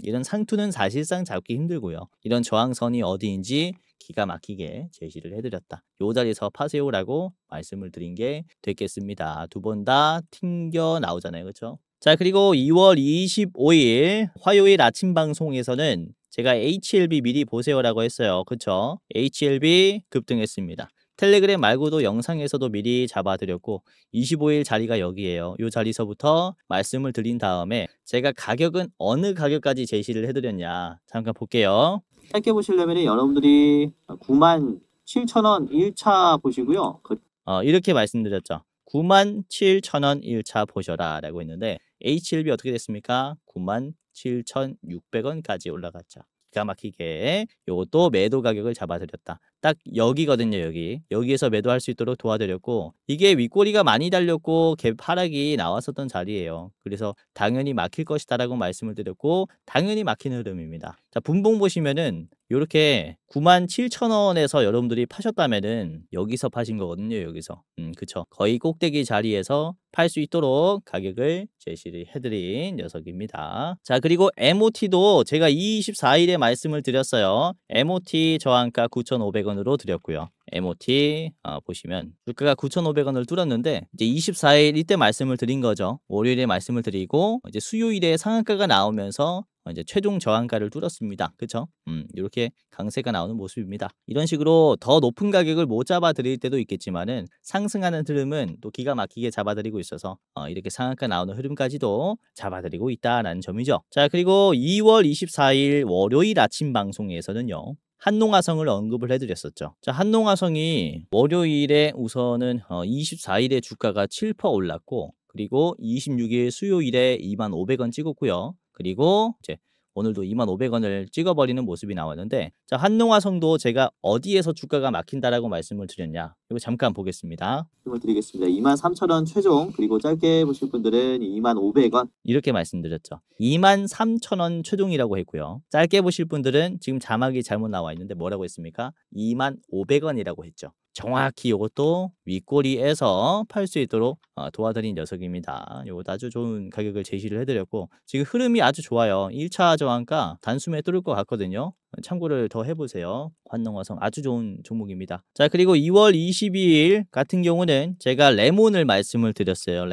이런 상투는 사실상 잡기 힘들고요. 이런 저항선이 어디인지 기가 막히게 제시를 해드렸다. 요 자리에서 파세요라고 말씀을 드린 게 됐겠습니다. 두 번 다 튕겨 나오잖아요. 그렇죠? 자, 그리고 2월 25일 화요일 아침 방송에서는 제가 HLB 미리 보세요라고 했어요. 그쵸? HLB 급등했습니다. 텔레그램 말고도 영상에서도 미리 잡아드렸고 25일 자리가 여기에요. 이 자리서부터 말씀을 드린 다음에 제가 가격은 어느 가격까지 제시를 해드렸냐 잠깐 볼게요. 짧게 보시려면 여러분들이 97,000원 1차 보시고요. 이렇게 말씀드렸죠. 97,000원 1차 보셔라 라고 했는데 HLB 어떻게 됐습니까? 97,600원까지 올라갔죠. 기가 막히게 요것도 매도 가격을 잡아드렸다. 딱 여기거든요. 여기에서 매도할 수 있도록 도와드렸고 이게 윗꼬리가 많이 달렸고 갭 하락이 나왔었던 자리예요. 그래서 당연히 막힐 것이다 라고 말씀을 드렸고 당연히 막히는 흐름입니다. 자, 분봉 보시면은 요렇게 97,000원에서 여러분들이 파셨다면은 여기서 파신 거거든요. 여기서 그쵸. 거의 꼭대기 자리에서 팔 수 있도록 가격을 제시를 해드린 녀석입니다. 자, 그리고 MOT도 제가 24일에 말씀을 드렸어요. MOT 저항가 9,500원으로 드렸고요. MOT 보시면 주가가 9,500원을 뚫었는데 이제 24일 이때 말씀을 드린 거죠. 월요일에 말씀을 드리고 이제 수요일에 상한가가 나오면서 이제 최종 저항가를 뚫었습니다. 그쵸? 이렇게 강세가 나오는 모습입니다. 이런 식으로 더 높은 가격을 못 잡아 드릴 때도 있겠지만은 상승하는 흐름은 또 기가 막히게 잡아 드리고 있어서 이렇게 상한가 나오는 흐름까지도 잡아 드리고 있다라는 점이죠. 자, 그리고 2월 24일 월요일 아침 방송에서는요. 한농화성을 언급을 해드렸었죠. 자, 한농화성이 월요일에 우선은 24일에 주가가 7% 올랐고 그리고 26일 수요일에 25,000원 찍었고요. 그리고 이제 오늘도 25,000원을 찍어버리는 모습이 나왔는데 자, 한농화성도 제가 어디에서 주가가 막힌다라고 말씀을 드렸냐 이거 잠깐 보겠습니다. 말씀을 드리겠습니다. 23,000원 최종 그리고 짧게 보실 분들은 25,000원 이렇게 말씀드렸죠. 23,000원 최종이라고 했고요. 짧게 보실 분들은 지금 자막이 잘못 나와 있는데 뭐라고 했습니까? 25,000원이라고 했죠. 정확히 이것도 윗꼬리에서 팔 수 있도록 도와드린 녀석입니다. 이것도 아주 좋은 가격을 제시를 해드렸고 지금 흐름이 아주 좋아요. 1차 저항가 단숨에 뚫을 것 같거든요. 참고를 더 해보세요. 한농화성 아주 좋은 종목입니다. 자, 그리고 2월 22일 같은 경우는 제가 레몬을 말씀을 드렸어요.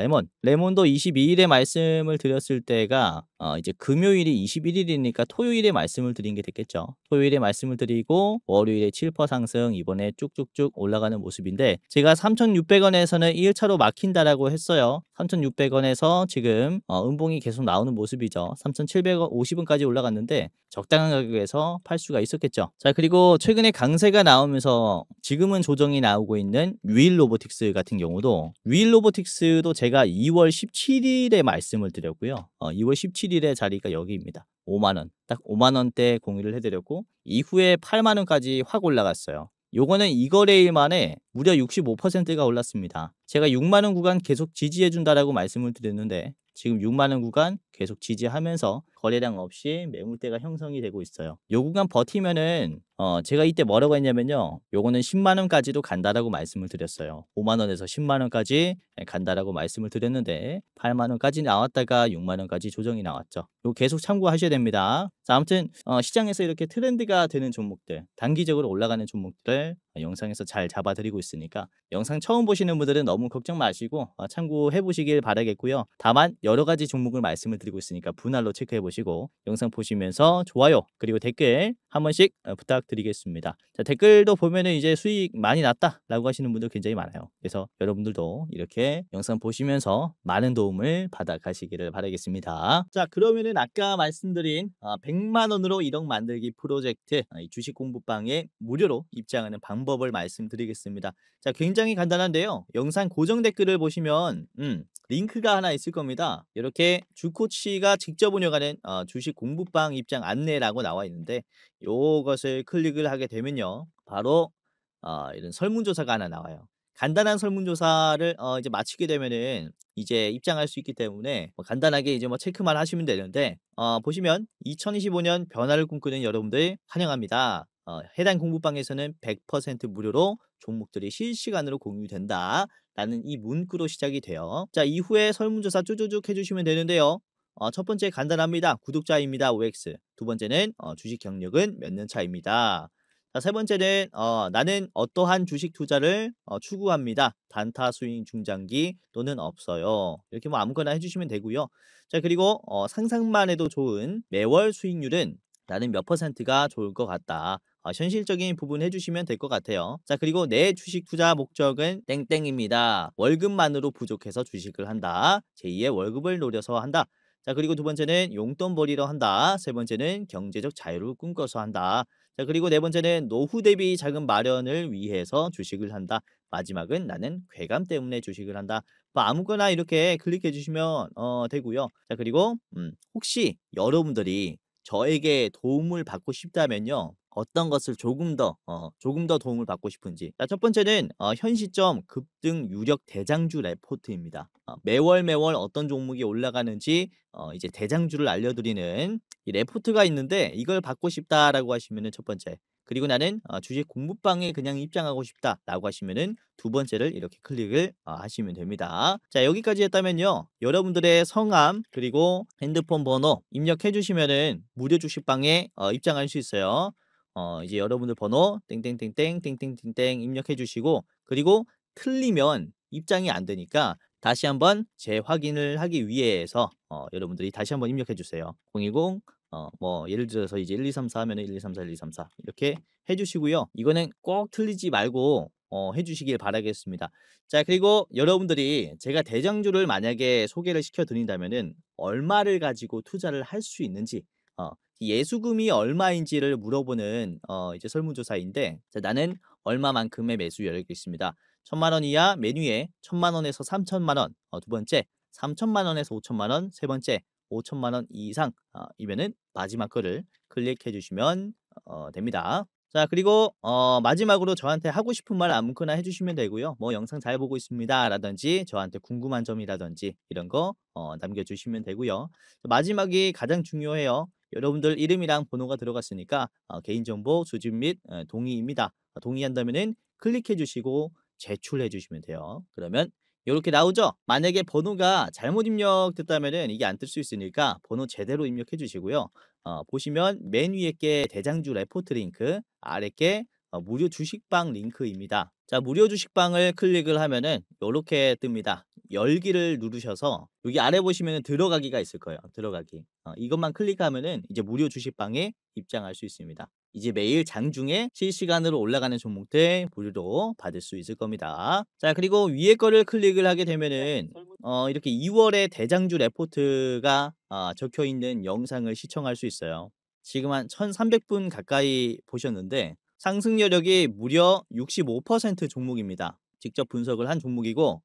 레몬도 22일에 말씀을 드렸을 때가 이제 금요일이 21일이니까 토요일에 말씀을 드린 게 됐겠죠. 토요일에 말씀을 드리고 월요일에 7% 상승 이번에 쭉쭉쭉 올라가는 모습인데 제가 3,600원에서는 1차로 막힌다라고 했어요. 3,600원에서 지금 음봉이 계속 나오는 모습이죠. 3,750원까지 올라갔는데 적당한 가격에서 팔 수가 있었겠죠. 자, 그리고 최근에 강세가 나오면서 지금은 조정이 나오고 있는 윌로보틱스 같은 경우도 윌로보틱스도 제가 2월 17일에 말씀을 드렸고요. 2월 17일의 자리가 여기입니다. 5만원 딱 5만원대 공유를 해드렸고 이후에 8만원까지 확 올라갔어요. 요거는 이 거래일 만에 무려 65%가 올랐습니다. 제가 6만원 구간 계속 지지해준다라고 말씀을 드렸는데 지금 6만원 구간 계속 지지하면서 거래량 없이 매물대가 형성이 되고 있어요. 요 구간 버티면은 제가 이때 뭐라고 했냐면요. 요거는 10만원까지도 간다라고 말씀을 드렸어요. 5만원에서 10만원까지 간다라고 말씀을 드렸는데 8만원까지 나왔다가 6만원까지 조정이 나왔죠. 요 계속 참고하셔야 됩니다. 자, 아무튼 시장에서 이렇게 트렌드가 되는 종목들 단기적으로 올라가는 종목들을 영상에서 잘 잡아드리고 있으니까 영상 처음 보시는 분들은 너무 걱정 마시고 참고해 보시길 바라겠고요. 다만 여러 가지 종목을 말씀을 드리고 있으니까 분할로 체크해 보시고 영상 보시면서 좋아요 그리고 댓글 한 번씩 부탁드리겠습니다. 자, 댓글도 보면은 이제 수익 많이 났다 라고 하시는 분들 굉장히 많아요. 그래서 여러분들도 이렇게 영상 보시면서 많은 도움을 받아 가시기를 바라겠습니다. 자, 그러면은 아까 말씀드린 100만원으로 1억 만들기 프로젝트 주식 공부방에 무료로 입장하는 방법을 말씀드리겠습니다. 자, 굉장히 간단한데요. 영상 고정 댓글을 보시면 링크가 하나 있을 겁니다. 이렇게 주코치가 직접 운영하는 주식 공부방 입장 안내라고 나와 있는데 이것을 클릭을 하게 되면요. 바로 이런 설문조사가 하나 나와요. 간단한 설문조사를 이제 마치게 되면은 이제 입장할 수 있기 때문에 간단하게 이제 체크만 하시면 되는데 보시면 2025년 변화를 꿈꾸는 여러분들 환영합니다. 해당 공부방에서는 100% 무료로 종목들이 실시간으로 공유된다라는 이 문구로 시작이 돼요. 자, 이후에 설문조사 쭉쭉쭉 해주시면 되는데요. 첫 번째 간단합니다. 구독자입니다. OX. 두 번째는 주식 경력은 몇 년 차입니다. 자, 세 번째는 나는 어떠한 주식 투자를 추구합니다. 단타 스윙 중장기 또는 없어요. 이렇게 뭐 아무거나 해주시면 되고요. 자, 그리고 상상만 해도 좋은 매월 수익률은 나는 몇 %가 좋을 것 같다. 현실적인 부분 해주시면 될 것 같아요. 자, 그리고 내 주식 투자 목적은 땡땡입니다. 월급만으로 부족해서 주식을 한다. 제2의 월급을 노려서 한다. 자, 그리고 두 번째는 용돈 벌이러 한다. 세 번째는 경제적 자유를 꿈꿔서 한다. 자, 그리고 네 번째는 노후 대비 자금 마련을 위해서 주식을 한다. 마지막은 나는 쾌감 때문에 주식을 한다. 뭐 아무거나 이렇게 클릭해 주시면 되고요. 자, 그리고 혹시 여러분들이 저에게 도움을 받고 싶다면요. 어떤 것을 조금 더 도움을 받고 싶은지. 자, 첫 번째는 현 시점 급등 유력 대장주 레포트입니다. 매월 어떤 종목이 올라가는지 이제 대장주를 알려드리는 이 레포트가 있는데 이걸 받고 싶다라고 하시면은 첫 번째. 그리고 나는 주식 공부방에 그냥 입장하고 싶다라고 하시면은 두 번째를 이렇게 클릭을 하시면 됩니다. 자, 여기까지 했다면요. 여러분들의 성함 그리고 핸드폰 번호 입력해 주시면은 무료 주식방에 입장할 수 있어요. 이제 여러분들 번호 땡땡땡땡 땡땡땡땡 입력해 주시고 그리고 틀리면 입장이 안 되니까 다시 한번 재확인을 하기 위해서 여러분들이 다시 한번 입력해 주세요. 010 뭐 예를 들어서 이제 1, 2, 3, 4 하면은 1, 2, 3, 4, 1, 2, 3, 4 이렇게 해 주시고요. 이거는 꼭 틀리지 말고 해 주시길 바라겠습니다. 자, 그리고 여러분들이 제가 대장주를 만약에 소개를 시켜 드린다면은 얼마를 가지고 투자를 할 수 있는지 예수금이 얼마인지를 물어보는 이제 설문조사인데 자, 나는 얼마만큼의 매수 여력이 있습니다. 1,000만 원 이하 메뉴에 1,000만 원에서 3,000만 원. 두 번째 3,000만 원에서 5,000만 원. 세 번째 5,000만 원 이상. 이면은 마지막 거를 클릭해 주시면 됩니다. 자, 그리고 마지막으로 저한테 하고 싶은 말 아무거나 해 주시면 되고요. 뭐 영상 잘 보고 있습니다라든지 저한테 궁금한 점이라든지 이런 거 남겨 주시면 되고요. 마지막이 가장 중요해요. 여러분들 이름이랑 번호가 들어갔으니까 개인정보 수집 및 동의입니다. 동의한다면은 클릭해 주시고 제출해 주시면 돼요. 그러면 이렇게 나오죠? 만약에 번호가 잘못 입력됐다면은 이게 안 뜰 수 있으니까 번호 제대로 입력해 주시고요. 보시면 맨 위에 게 대장주 레포트 링크, 아래 게 무료 주식방 링크입니다. 자, 무료 주식방을 클릭을 하면은 요렇게 뜹니다. 열기를 누르셔서 여기 아래 보시면은 들어가기가 있을 거예요. 들어가기. 이것만 클릭하면은 이제 무료 주식방에 입장할 수 있습니다. 이제 매일 장중에 실시간으로 올라가는 종목들 무료로 받을 수 있을 겁니다. 자, 그리고 위에 거를 클릭을 하게 되면은 이렇게 2월에 대장주 레포트가 적혀 있는 영상을 시청할 수 있어요. 지금 한 1,300분 가까이 보셨는데 상승 여력이 무려 65% 종목입니다. 직접 분석을 한 종목이고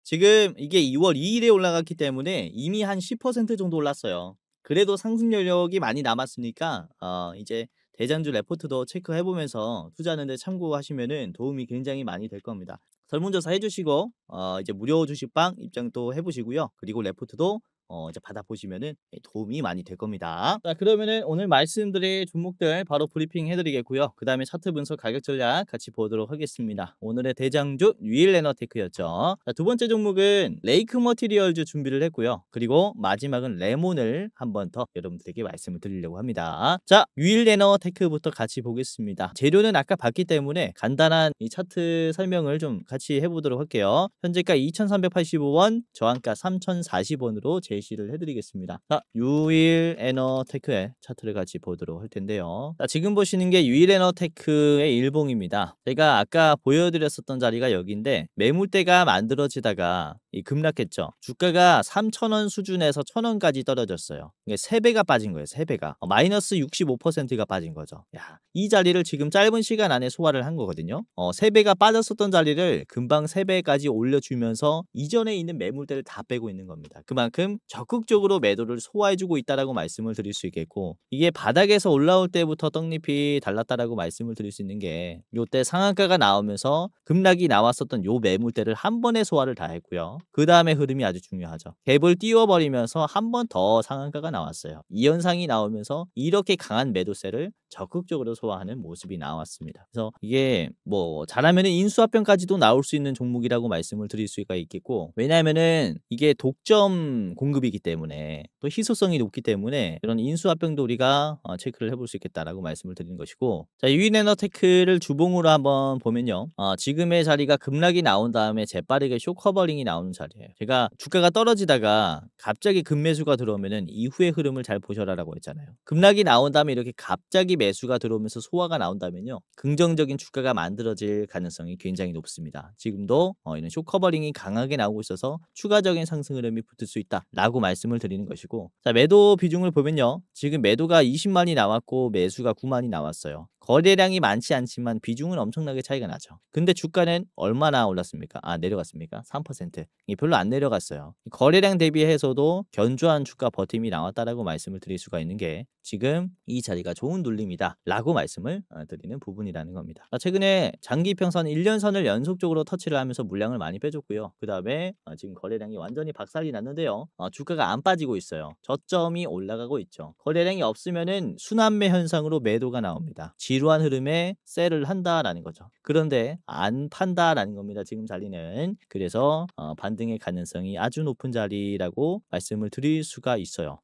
지금 이게 2월 2일에 올라갔기 때문에 이미 한 10% 정도 올랐어요. 그래도 상승 여력이 많이 남았으니까 이제 대장주 레포트도 체크해 보면서 투자하는 데 참고하시면은 도움이 굉장히 많이 될 겁니다. 설문조사 해 주시고 이제 무료 주식방 입장도 해 보시고요. 그리고 레포트도 이제 받아 보시면은 도움이 많이 될 겁니다. 자, 그러면은 오늘 말씀드릴 종목들 바로 브리핑 해 드리겠고요. 그다음에 차트 분석 가격 전략 같이 보도록 하겠습니다. 오늘의 대장주 유일레너테크였죠. 자, 두 번째 종목은 레이크 머티리얼즈 준비를 했고요. 그리고 마지막은 레몬을 한 번 더 여러분들에게 말씀을 드리려고 합니다. 자, 유일레너테크부터 같이 보겠습니다. 재료는 아까 봤기 때문에 간단한 이 차트 설명을 좀 같이 해보도록 할게요. 현재가 2,385원, 저항가 3,040원으로 제시를 해드리겠습니다. 자, 유일에너테크의 차트를 같이 보도록 할 텐데요. 자, 지금 보시는 게 유일에너테크의 일봉입니다. 제가 아까 보여드렸었던 자리가 여기인데 매물대가 만들어지다가 급락했죠. 주가가 3,000원 수준에서 1,000원까지 떨어졌어요. 이게 3배가 빠진 거예요. 3배가. 마이너스 65%가 빠진 거죠. 야, 이 자리를 지금 짧은 시간 안에 소화를 한 거거든요. 3배가 빠졌었던 자리를 금방 3배까지 올려주면서 이전에 있는 매물대를 다 빼고 있는 겁니다. 그만큼 적극적으로 매도를 소화해주고 있다라고 말씀을 드릴 수 있겠고 이게 바닥에서 올라올 때부터 떡잎이 달랐다라고 말씀을 드릴 수 있는 게 요때 상한가가 나오면서 급락이 나왔었던 요 매물대를 한 번에 소화를 다 했고요. 그 다음에 흐름이 아주 중요하죠. 갭을 띄워버리면서 한 번 더 상한가가 나왔어요. 이 현상이 나오면서 이렇게 강한 매도세를 적극적으로 소화하는 모습이 나왔습니다. 그래서 이게 뭐 잘하면은 인수합병까지도 나올 수 있는 종목이라고 말씀을 드릴 수가 있겠고, 왜냐하면은 이게 독점 공급이기 때문에 또 희소성이 높기 때문에 이런 인수합병도 우리가 체크를 해볼 수 있겠다라고 말씀을 드리는 것이고, 자, 유인에너테크를 주봉으로 한번 보면요, 지금의 자리가 급락이 나온 다음에 재빠르게 쇼커버링이 나오는 자리예요. 제가 주가가 떨어지다가 갑자기 급매수가 들어오면은 이후의 흐름을 잘 보셔라라고 했잖아요. 급락이 나온 다음에 이렇게 갑자기 매수가 들어오면서 소화가 나온다면요, 긍정적인 주가가 만들어질 가능성이 굉장히 높습니다. 지금도 이런 쇼커버링이 강하게 나오고 있어서 추가적인 상승 흐름이 붙을 수 있다라고 말씀을 드리는 것이고, 자, 매도 비중을 보면요, 지금 매도가 20만이 나왔고 매수가 9만이 나왔어요. 거래량이 많지 않지만 비중은 엄청나게 차이가 나죠. 근데 주가는 얼마나 올랐습니까? 내려갔습니까? 3%. 이게 별로 안 내려갔어요. 거래량 대비해서도 견조한 주가 버팀이 나왔다라고 말씀을 드릴 수가 있는 게 지금 이 자리가 좋은 눌림이다 라고 말씀을 드리는 부분이라는 겁니다. 최근에 장기평선 1년선을 연속적으로 터치를 하면서 물량을 많이 빼줬고요. 그 다음에 지금 거래량이 완전히 박살이 났는데요, 주가가 안 빠지고 있어요. 저점이 올라가고 있죠. 거래량이 없으면은 순환매 현상으로 매도가 나옵니다. 지루한 흐름에 셀을 한다라는 거죠. 그런데 안 판다라는 겁니다, 지금 자리는. 그래서 반등의 가능성이 아주 높은 자리라고 말씀을 드릴 수가 있어요.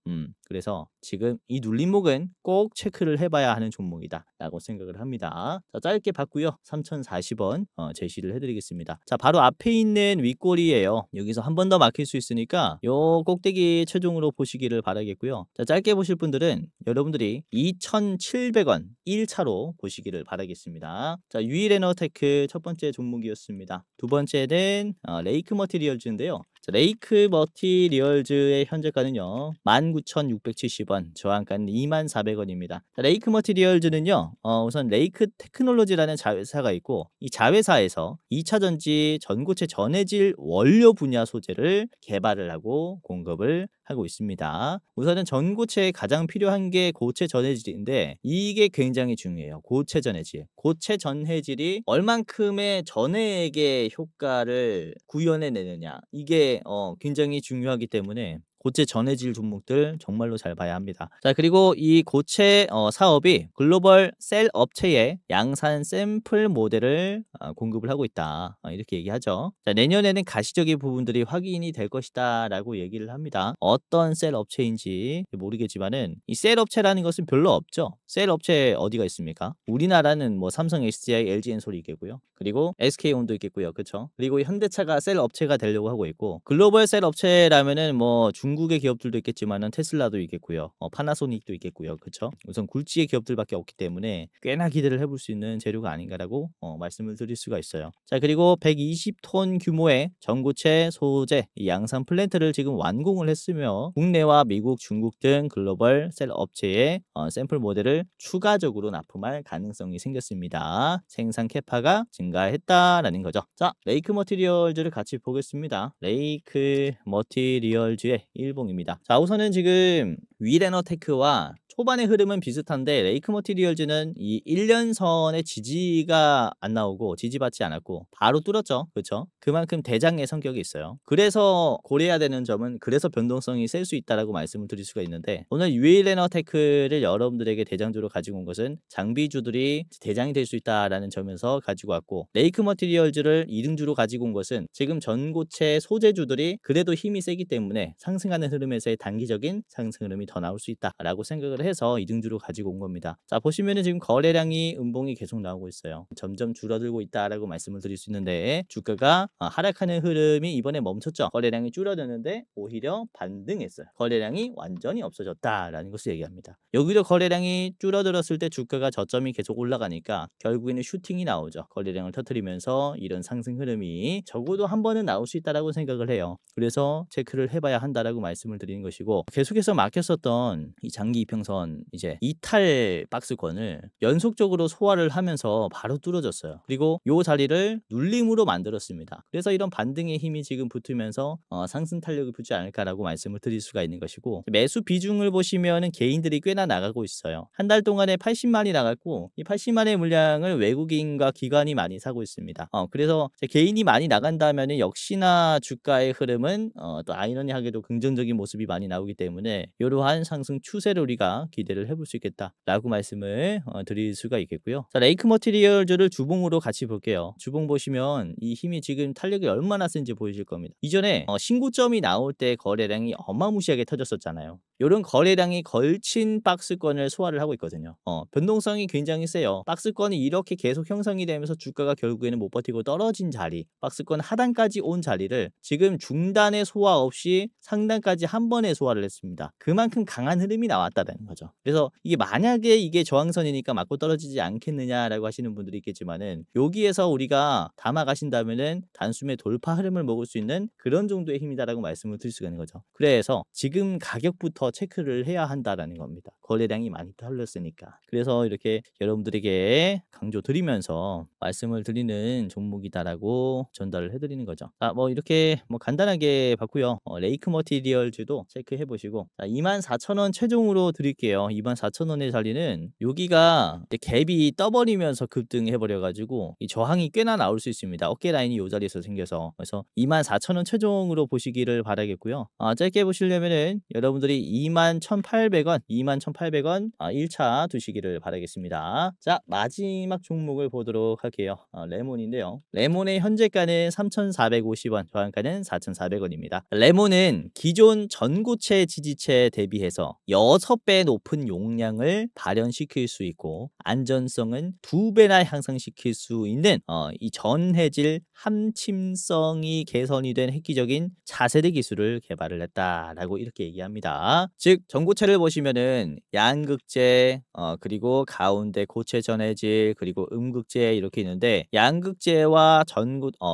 그래서 지금 이 눌림목은 꼭 체크를 해봐야 하는 종목이다 라고 생각을 합니다. 자, 짧게 봤고요, 3040원 제시를 해드리겠습니다. 자, 바로 앞에 있는 윗꼬리예요. 여기서 한 번 더 막힐 수 있으니까 요 꼭대기 최종으로 보시기를 바라겠고요. 자, 짧게 보실 분들은 여러분들이 2,700원 1차로 보시기를 바라겠습니다. 자, 유일에너테크 첫 번째 종목이었습니다. 두 번째는 레이크 머티리얼즈인데요. 자, 레이크 머티리얼즈의 현재가는요 19,670원, 저항가는 24,000원입니다. 레이크 머티리얼즈는요 우선 레이크 테크놀로지라는 자회사가 있고, 이 자회사에서 2차전지 전고체 전해질 원료 분야 소재를 개발을 하고 공급을 하고 있습니다. 우선은 전고체에 가장 필요한 게 고체 전해질인데, 이게 굉장히 중요해요. 고체 전해질. 고체 전해질이 얼만큼의 전해액의 효과를 구현해내느냐, 이게 굉장히 중요하기 때문에 고체 전해질 종목들 정말로 잘 봐야 합니다. 자, 그리고 이 고체 사업이 글로벌 셀 업체에 양산 샘플 모델을 공급을 하고 있다, 이렇게 얘기하죠. 자, 내년에는 가시적인 부분들이 확인이 될 것이다 라고 얘기를 합니다. 어떤 셀 업체인지 모르겠지만은 이 셀 업체라는 것은 별로 없죠. 셀 업체 어디가 있습니까? 우리나라는 뭐 삼성, SDI, LG엔솔이 있겠고요. 그리고 SK온도 있겠고요. 그렇죠? 그리고 현대차가 셀 업체가 되려고 하고 있고, 글로벌 셀 업체라면은 뭐 중국의 기업들도 있겠지만은 테슬라도 있겠고요. 파나소닉도 있겠고요. 그렇죠? 우선 굴지의 기업들밖에 없기 때문에 꽤나 기대를 해볼 수 있는 재료가 아닌가라고 말씀을 드릴 수가 있어요. 자, 그리고 120톤 규모의 전고체 소재 이 양산 플랜트를 지금 완공을 했으며, 국내와 미국, 중국 등 글로벌 셀 업체에 샘플 모델을 추가적으로 납품할 가능성이 생겼습니다. 생산 캐파가 증가했다라는 거죠. 자, 레이크 머티리얼즈를 같이 보겠습니다. 레이크 머티리얼즈의 일봉입니다. 자, 우선은 지금 위레너테크와 초반의 흐름은 비슷한데, 레이크 머티리얼즈는 이 1년선의 지지가 안 나오고 지지받지 않았고 바로 뚫었죠. 그렇죠? 그만큼 대장의 성격이 있어요. 그래서 고려해야 되는 점은, 그래서 변동성이 셀 수 있다라고 말씀을 드릴 수가 있는데, 오늘 위레너테크를 여러분들에게 대장주로 가지고 온 것은 장비주들이 대장이 될 수 있다라는 점에서 가지고 왔고, 레이크 머티리얼즈를 2등주로 가지고 온 것은 지금 전고체 소재주들이 그래도 힘이 세기 때문에 상승하는 흐름에서의 단기적인 상승 흐름이 더 나올 수 있다라고 생각을 해서 2등주로 가지고 온 겁니다. 자, 보시면은 지금 거래량이 음봉이 계속 나오고 있어요. 점점 줄어들고 있다라고 말씀을 드릴 수 있는데, 주가가 하락하는 흐름이 이번에 멈췄죠. 거래량이 줄어드는데 오히려 반등했어요. 거래량이 완전히 없어졌다라는 것을 얘기합니다. 여기도 거래량이 줄어들었을 때 주가가 저점이 계속 올라가니까 결국에는 슈팅이 나오죠. 거래량을 터뜨리면서 이런 상승 흐름이 적어도 한 번은 나올 수 있다라고 생각을 해요. 그래서 체크를 해봐야 한다라고 말씀을 드리는 것이고, 계속해서 막혔었던 이 장기 이평선 이제 이탈 박스권을 연속적으로 소화를 하면서 바로 뚫어졌어요. 그리고 이 자리를 눌림으로 만들었습니다. 그래서 이런 반등의 힘이 지금 붙으면서 상승 탄력이 붙지 않을까라고 말씀을 드릴 수가 있는 것이고, 매수 비중을 보시면은 개인들이 꽤나 나가고 있어요. 한 달 동안에 80만이 나갔고, 이 80만의 물량을 외국인과 기관이 많이 사고 있습니다. 그래서 개인이 많이 나간다면은 역시나 주가의 흐름은 또 아이러니하게도 긍정적인 모습이 많이 나오기 때문에 이러한 상승 추세를 우리가 기대를 해볼 수 있겠다라고 말씀을 드릴 수가 있겠고요. 자, 레이크 머티리얼즈를 주봉으로 같이 볼게요. 주봉 보시면 이 힘이 지금 탄력이 얼마나 센지 보이실 겁니다. 이전에 신고점이 나올 때 거래량이 어마무시하게 터졌었잖아요. 이런 거래량이 걸친 박스권을 소화를 하고 있거든요. 변동성이 굉장히 세요. 박스권이 이렇게 계속 형성이 되면서 주가가 결국에는 못 버티고 떨어진 자리, 박스권 하단까지 온 자리를 지금 중단의 소화 없이 상단까지 한 번에 소화를 했습니다. 그만큼 강한 흐름이 나왔다는 거죠. 그래서 이게 만약에 이게 저항선이니까 맞고 떨어지지 않겠느냐라고 하시는 분들이 있겠지만은, 여기에서 우리가 담아 가신다면은 단숨에 돌파 흐름을 먹을 수 있는 그런 정도의 힘이다라고 말씀을 드릴 수가 있는 거죠. 그래서 지금 가격부터 체크를 해야 한다라는 겁니다. 거래량이 많이 털렸으니까. 그래서 이렇게 여러분들에게 강조드리면서 말씀을 드리는 종목이다라고 전달을 해드리는 거죠. 뭐 이렇게 뭐 간단하게 봤고요. 레이크 머티리얼즈도 체크해 보시고, 24,000원 최종으로 드릴게요. 24,000원의 자리는 여기가 갭이 떠버리면서 급등해 버려 가지고 이 저항이 꽤나 나올 수 있습니다. 어깨 라인이 이 자리에서 생겨서. 그래서 24,000원 최종으로 보시기를 바라겠고요. 짧게 보시려면은 여러분들이 21,800원 21,800원 1차 두시기를 바라겠습니다. 자, 마지막 종목을 보도록 할게요. 레몬인데요. 레몬의 현재가는 3,450원, 저항가는 4,400원입니다. 레몬은 기존 전고체 지지체 대비해서 6배 높은 용량을 발현시킬 수 있고, 안전성은 2배나 향상시킬 수 있는 이 전해질 함침성이 개선이 된 획기적인 차세대 기술을 개발을 했다라고 이렇게 얘기합니다. 즉 전고체를 보시면은 양극재, 그리고 가운데 고체 전해질, 그리고 음극재 이렇게 있는데, 양극재와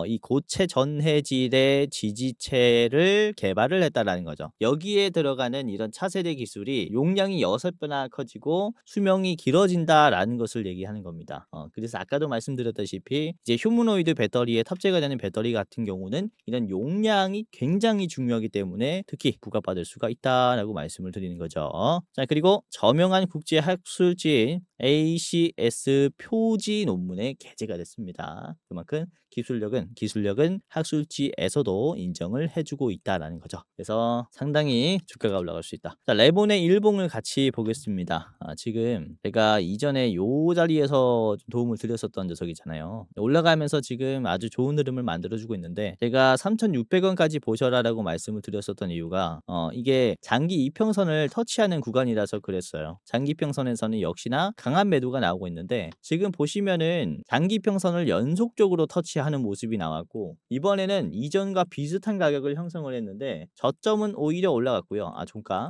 이 고체 전해질의 지지체를 개발을 했다라는 거죠. 여기에 들어가는 이런 차세대 기술이 용량이 6배나 커지고 수명이 길어진다라는 것을 얘기하는 겁니다. 그래서 아까도 말씀드렸다시피 이제 휴머노이드 배터리에 탑재가 되는 배터리 같은 경우는 이런 용량이 굉장히 중요하기 때문에 특히 부각받을 수가 있다라고 말씀을 드리는 거죠. 자, 그리고 저명한 국제 학술지인 ACS 표지 논문에 게재가 됐습니다. 그만큼 기술력은 학술지에서도 인정을 해주고 있다라는 거죠. 그래서 상당히 주가가 올라갈 수 있다. 자, 레몬의 일봉을 같이 보겠습니다. 지금 제가 이전에 요 자리에서 도움을 드렸었던 녀석이잖아요. 올라가면서 지금 아주 좋은 흐름을 만들어주고 있는데, 제가 3,600원까지 보셔라라고 말씀을 드렸었던 이유가 이게 장기 이평선을 터치하는 구간이라서 그랬어요. 장기 이평선에서는 역시나 강한 매도가 나오고 있는데, 지금 보시면은 장기 이평선을 연속적으로 터치하는 모습이 나왔고, 이번에는 이전과 비슷한 가격을 형성을 했는데 저점은 오히려 올라갔고요.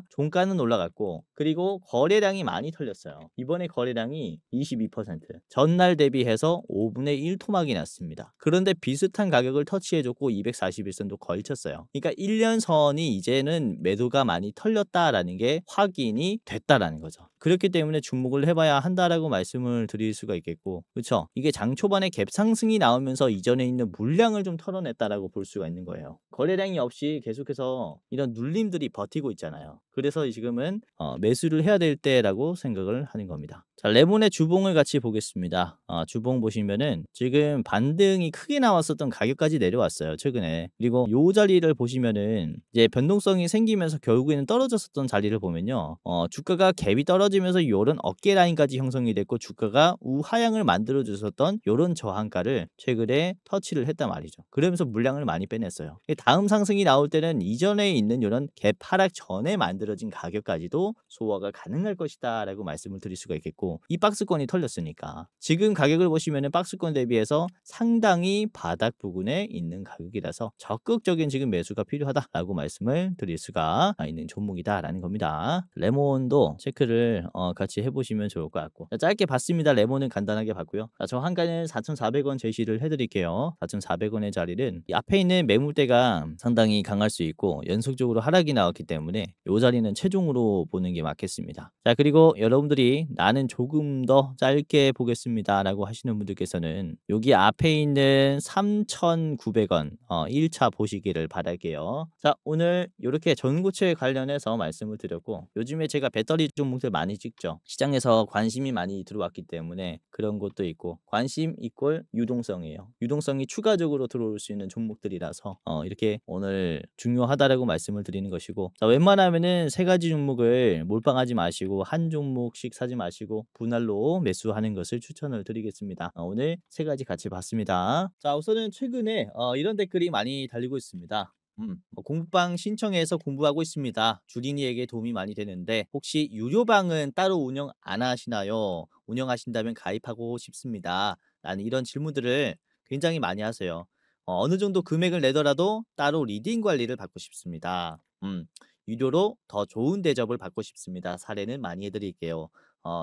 종가는 올라갔고, 그리고 거래량이 많이 털렸어요. 이번에 거래량이 22%, 전날 대비해서 5분의 1 토막이 났습니다. 그런데 비슷한 가격을 터치해줬고 241선도 걸쳤어요. 그러니까 1년선이 이제는 매도가 많이 털렸다라는 게 확인이 됐다라는 거죠. 그렇기 때문에 주목을 해봐야 한다라고 말씀을 드릴 수가 있겠고, 그렇죠? 이게 장 초반에 갭 상승이 나오면서 이전에 있는 물량을 좀 털어냈다라고 볼 수가 있는 거예요. 거래량이 없이 계속해서 이런 눌림들이 버티고 있잖아요. 그래서 지금은 매수를 해야 될 때라고 생각을 하는 겁니다. 자, 레몬의 주봉을 같이 보겠습니다. 주봉 보시면은 지금 반등이 크게 나왔었던 가격까지 내려왔어요, 최근에. 그리고 요 자리를 보시면은 이제 변동성이 생기면서 결국에는 떨어졌었던 자리를 보면요, 주가가 갭이 떨어지면서 요런 어깨 라인까지 형성이 됐고, 주가가 우하향을 만들어 줬었던 요런 저항가를 최근에 터치를 했단 말이죠. 그러면서 물량을 많이 빼냈어요. 다음 상승이 나올 때는 이전에 있는 요런 갭 하락 전에 만들어진 가격까지도 소화가 가능할 것이다 라고 말씀을 드릴 수가 있겠고, 이 박스권이 털렸으니까 지금 가격을 보시면은 박스권 대비해서 상당히 바닥 부근에 있는 가격이라서 적극적인 지금 매수가 필요하다라고 말씀을 드릴 수가 있는 종목이다라는 겁니다. 레몬도 체크를 같이 해보시면 좋을 것 같고, 자, 짧게 봤습니다. 레몬은 간단하게 봤고요. 자, 저항가는 4,400원 제시를 해드릴게요. 4,400원의 자리는 이 앞에 있는 매물대가 상당히 강할 수 있고 연속적으로 하락이 나왔기 때문에 이 자리는 최종으로 보는 게 맞겠습니다. 자, 그리고 여러분들이 나는 조금 더 짧게 보겠습니다라고 하시는 분들께서는 여기 앞에 있는 3,900원 1차 보시기를 바랄게요. 자, 오늘 이렇게 전고체 관련해서 말씀을 드렸고, 요즘에 제가 배터리 종목들 많이 찍죠. 시장에서 관심이 많이 들어왔기 때문에 그런 것도 있고, 관심 이꼴 유동성이에요. 유동성이 추가적으로 들어올 수 있는 종목들이라서 이렇게 오늘 중요하다라고 말씀을 드리는 것이고, 자, 웬만하면은 세 가지 종목을 몰빵하지 마시고 한 종목씩 사지 마시고 분할로 매수하는 것을 추천을 드리겠습니다. 오늘 세 가지 같이 봤습니다. 자, 우선은 최근에 이런 댓글이 많이 달리고 있습니다. 공부방 신청해서 공부하고 있습니다. 주린이에게 도움이 많이 되는데 혹시 유료방은 따로 운영 안 하시나요? 운영하신다면 가입하고 싶습니다. 라는 이런 질문들을 굉장히 많이 하세요. 어느 정도 금액을 내더라도 따로 리딩 관리를 받고 싶습니다. 유료로 더 좋은 대접을 받고 싶습니다. 사례는 많이 해드릴게요.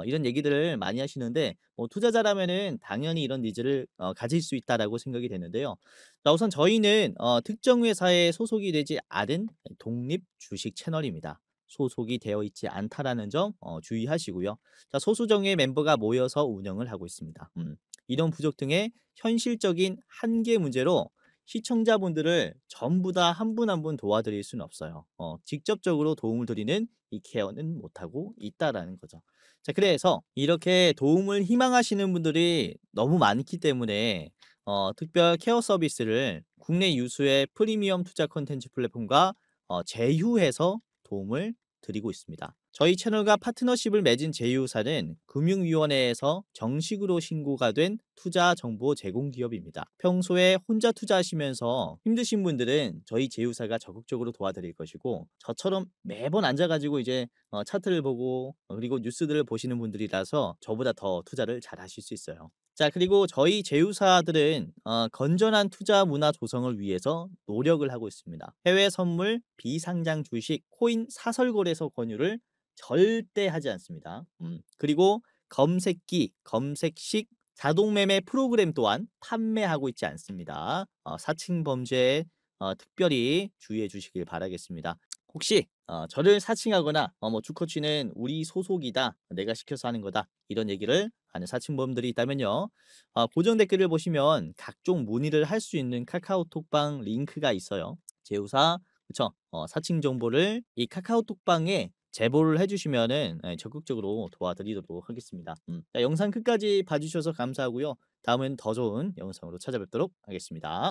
이런 얘기들을 많이 하시는데, 뭐 투자자라면은 당연히 이런 니즈를 가질 수 있다라고 생각이 되는데요. 자, 우선 저희는 특정 회사에 소속이 되지 않은 독립 주식 채널입니다. 소속이 되어 있지 않다라는 점 주의하시고요. 자, 소수정의 멤버가 모여서 운영을 하고 있습니다. 이런 부족 등의 현실적인 한계 문제로 시청자분들을 전부 다 한 분 한 분 도와드릴 수는 없어요. 직접적으로 도움을 드리는 이 케어는 못하고 있다라는 거죠. 자, 그래서 이렇게 도움을 희망하시는 분들이 너무 많기 때문에 특별 케어 서비스를 국내 유수의 프리미엄 투자 콘텐츠 플랫폼과 제휴해서 도움을 드리고 있습니다. 저희 채널과 파트너십을 맺은 제휴사는 금융위원회에서 정식으로 신고가 된 투자 정보 제공 기업입니다. 평소에 혼자 투자하시면서 힘드신 분들은 저희 제휴사가 적극적으로 도와드릴 것이고, 저처럼 매번 앉아가지고 이제 차트를 보고 그리고 뉴스들을 보시는 분들이라서 저보다 더 투자를 잘 하실 수 있어요. 자, 그리고 저희 제휴사들은 건전한 투자 문화 조성을 위해서 노력을 하고 있습니다. 해외 선물, 비상장 주식, 코인 사설거래소 권유를 절대 하지 않습니다. 그리고 검색기, 검색식 자동 매매 프로그램 또한 판매하고 있지 않습니다. 사칭 범죄에 특별히 주의해 주시길 바라겠습니다. 혹시 저를 사칭하거나 뭐 주코치는 우리 소속이다, 내가 시켜서 하는 거다, 이런 얘기를 하는 사칭범들이 있다면요, 고정 댓글을 보시면 각종 문의를 할 수 있는 카카오톡방 링크가 있어요. 제휴사, 그쵸? 사칭 정보를 이 카카오톡방에 제보를 해주시면은 적극적으로 도와드리도록 하겠습니다. 자, 영상 끝까지 봐주셔서 감사하고요. 다음엔 더 좋은 영상으로 찾아뵙도록 하겠습니다.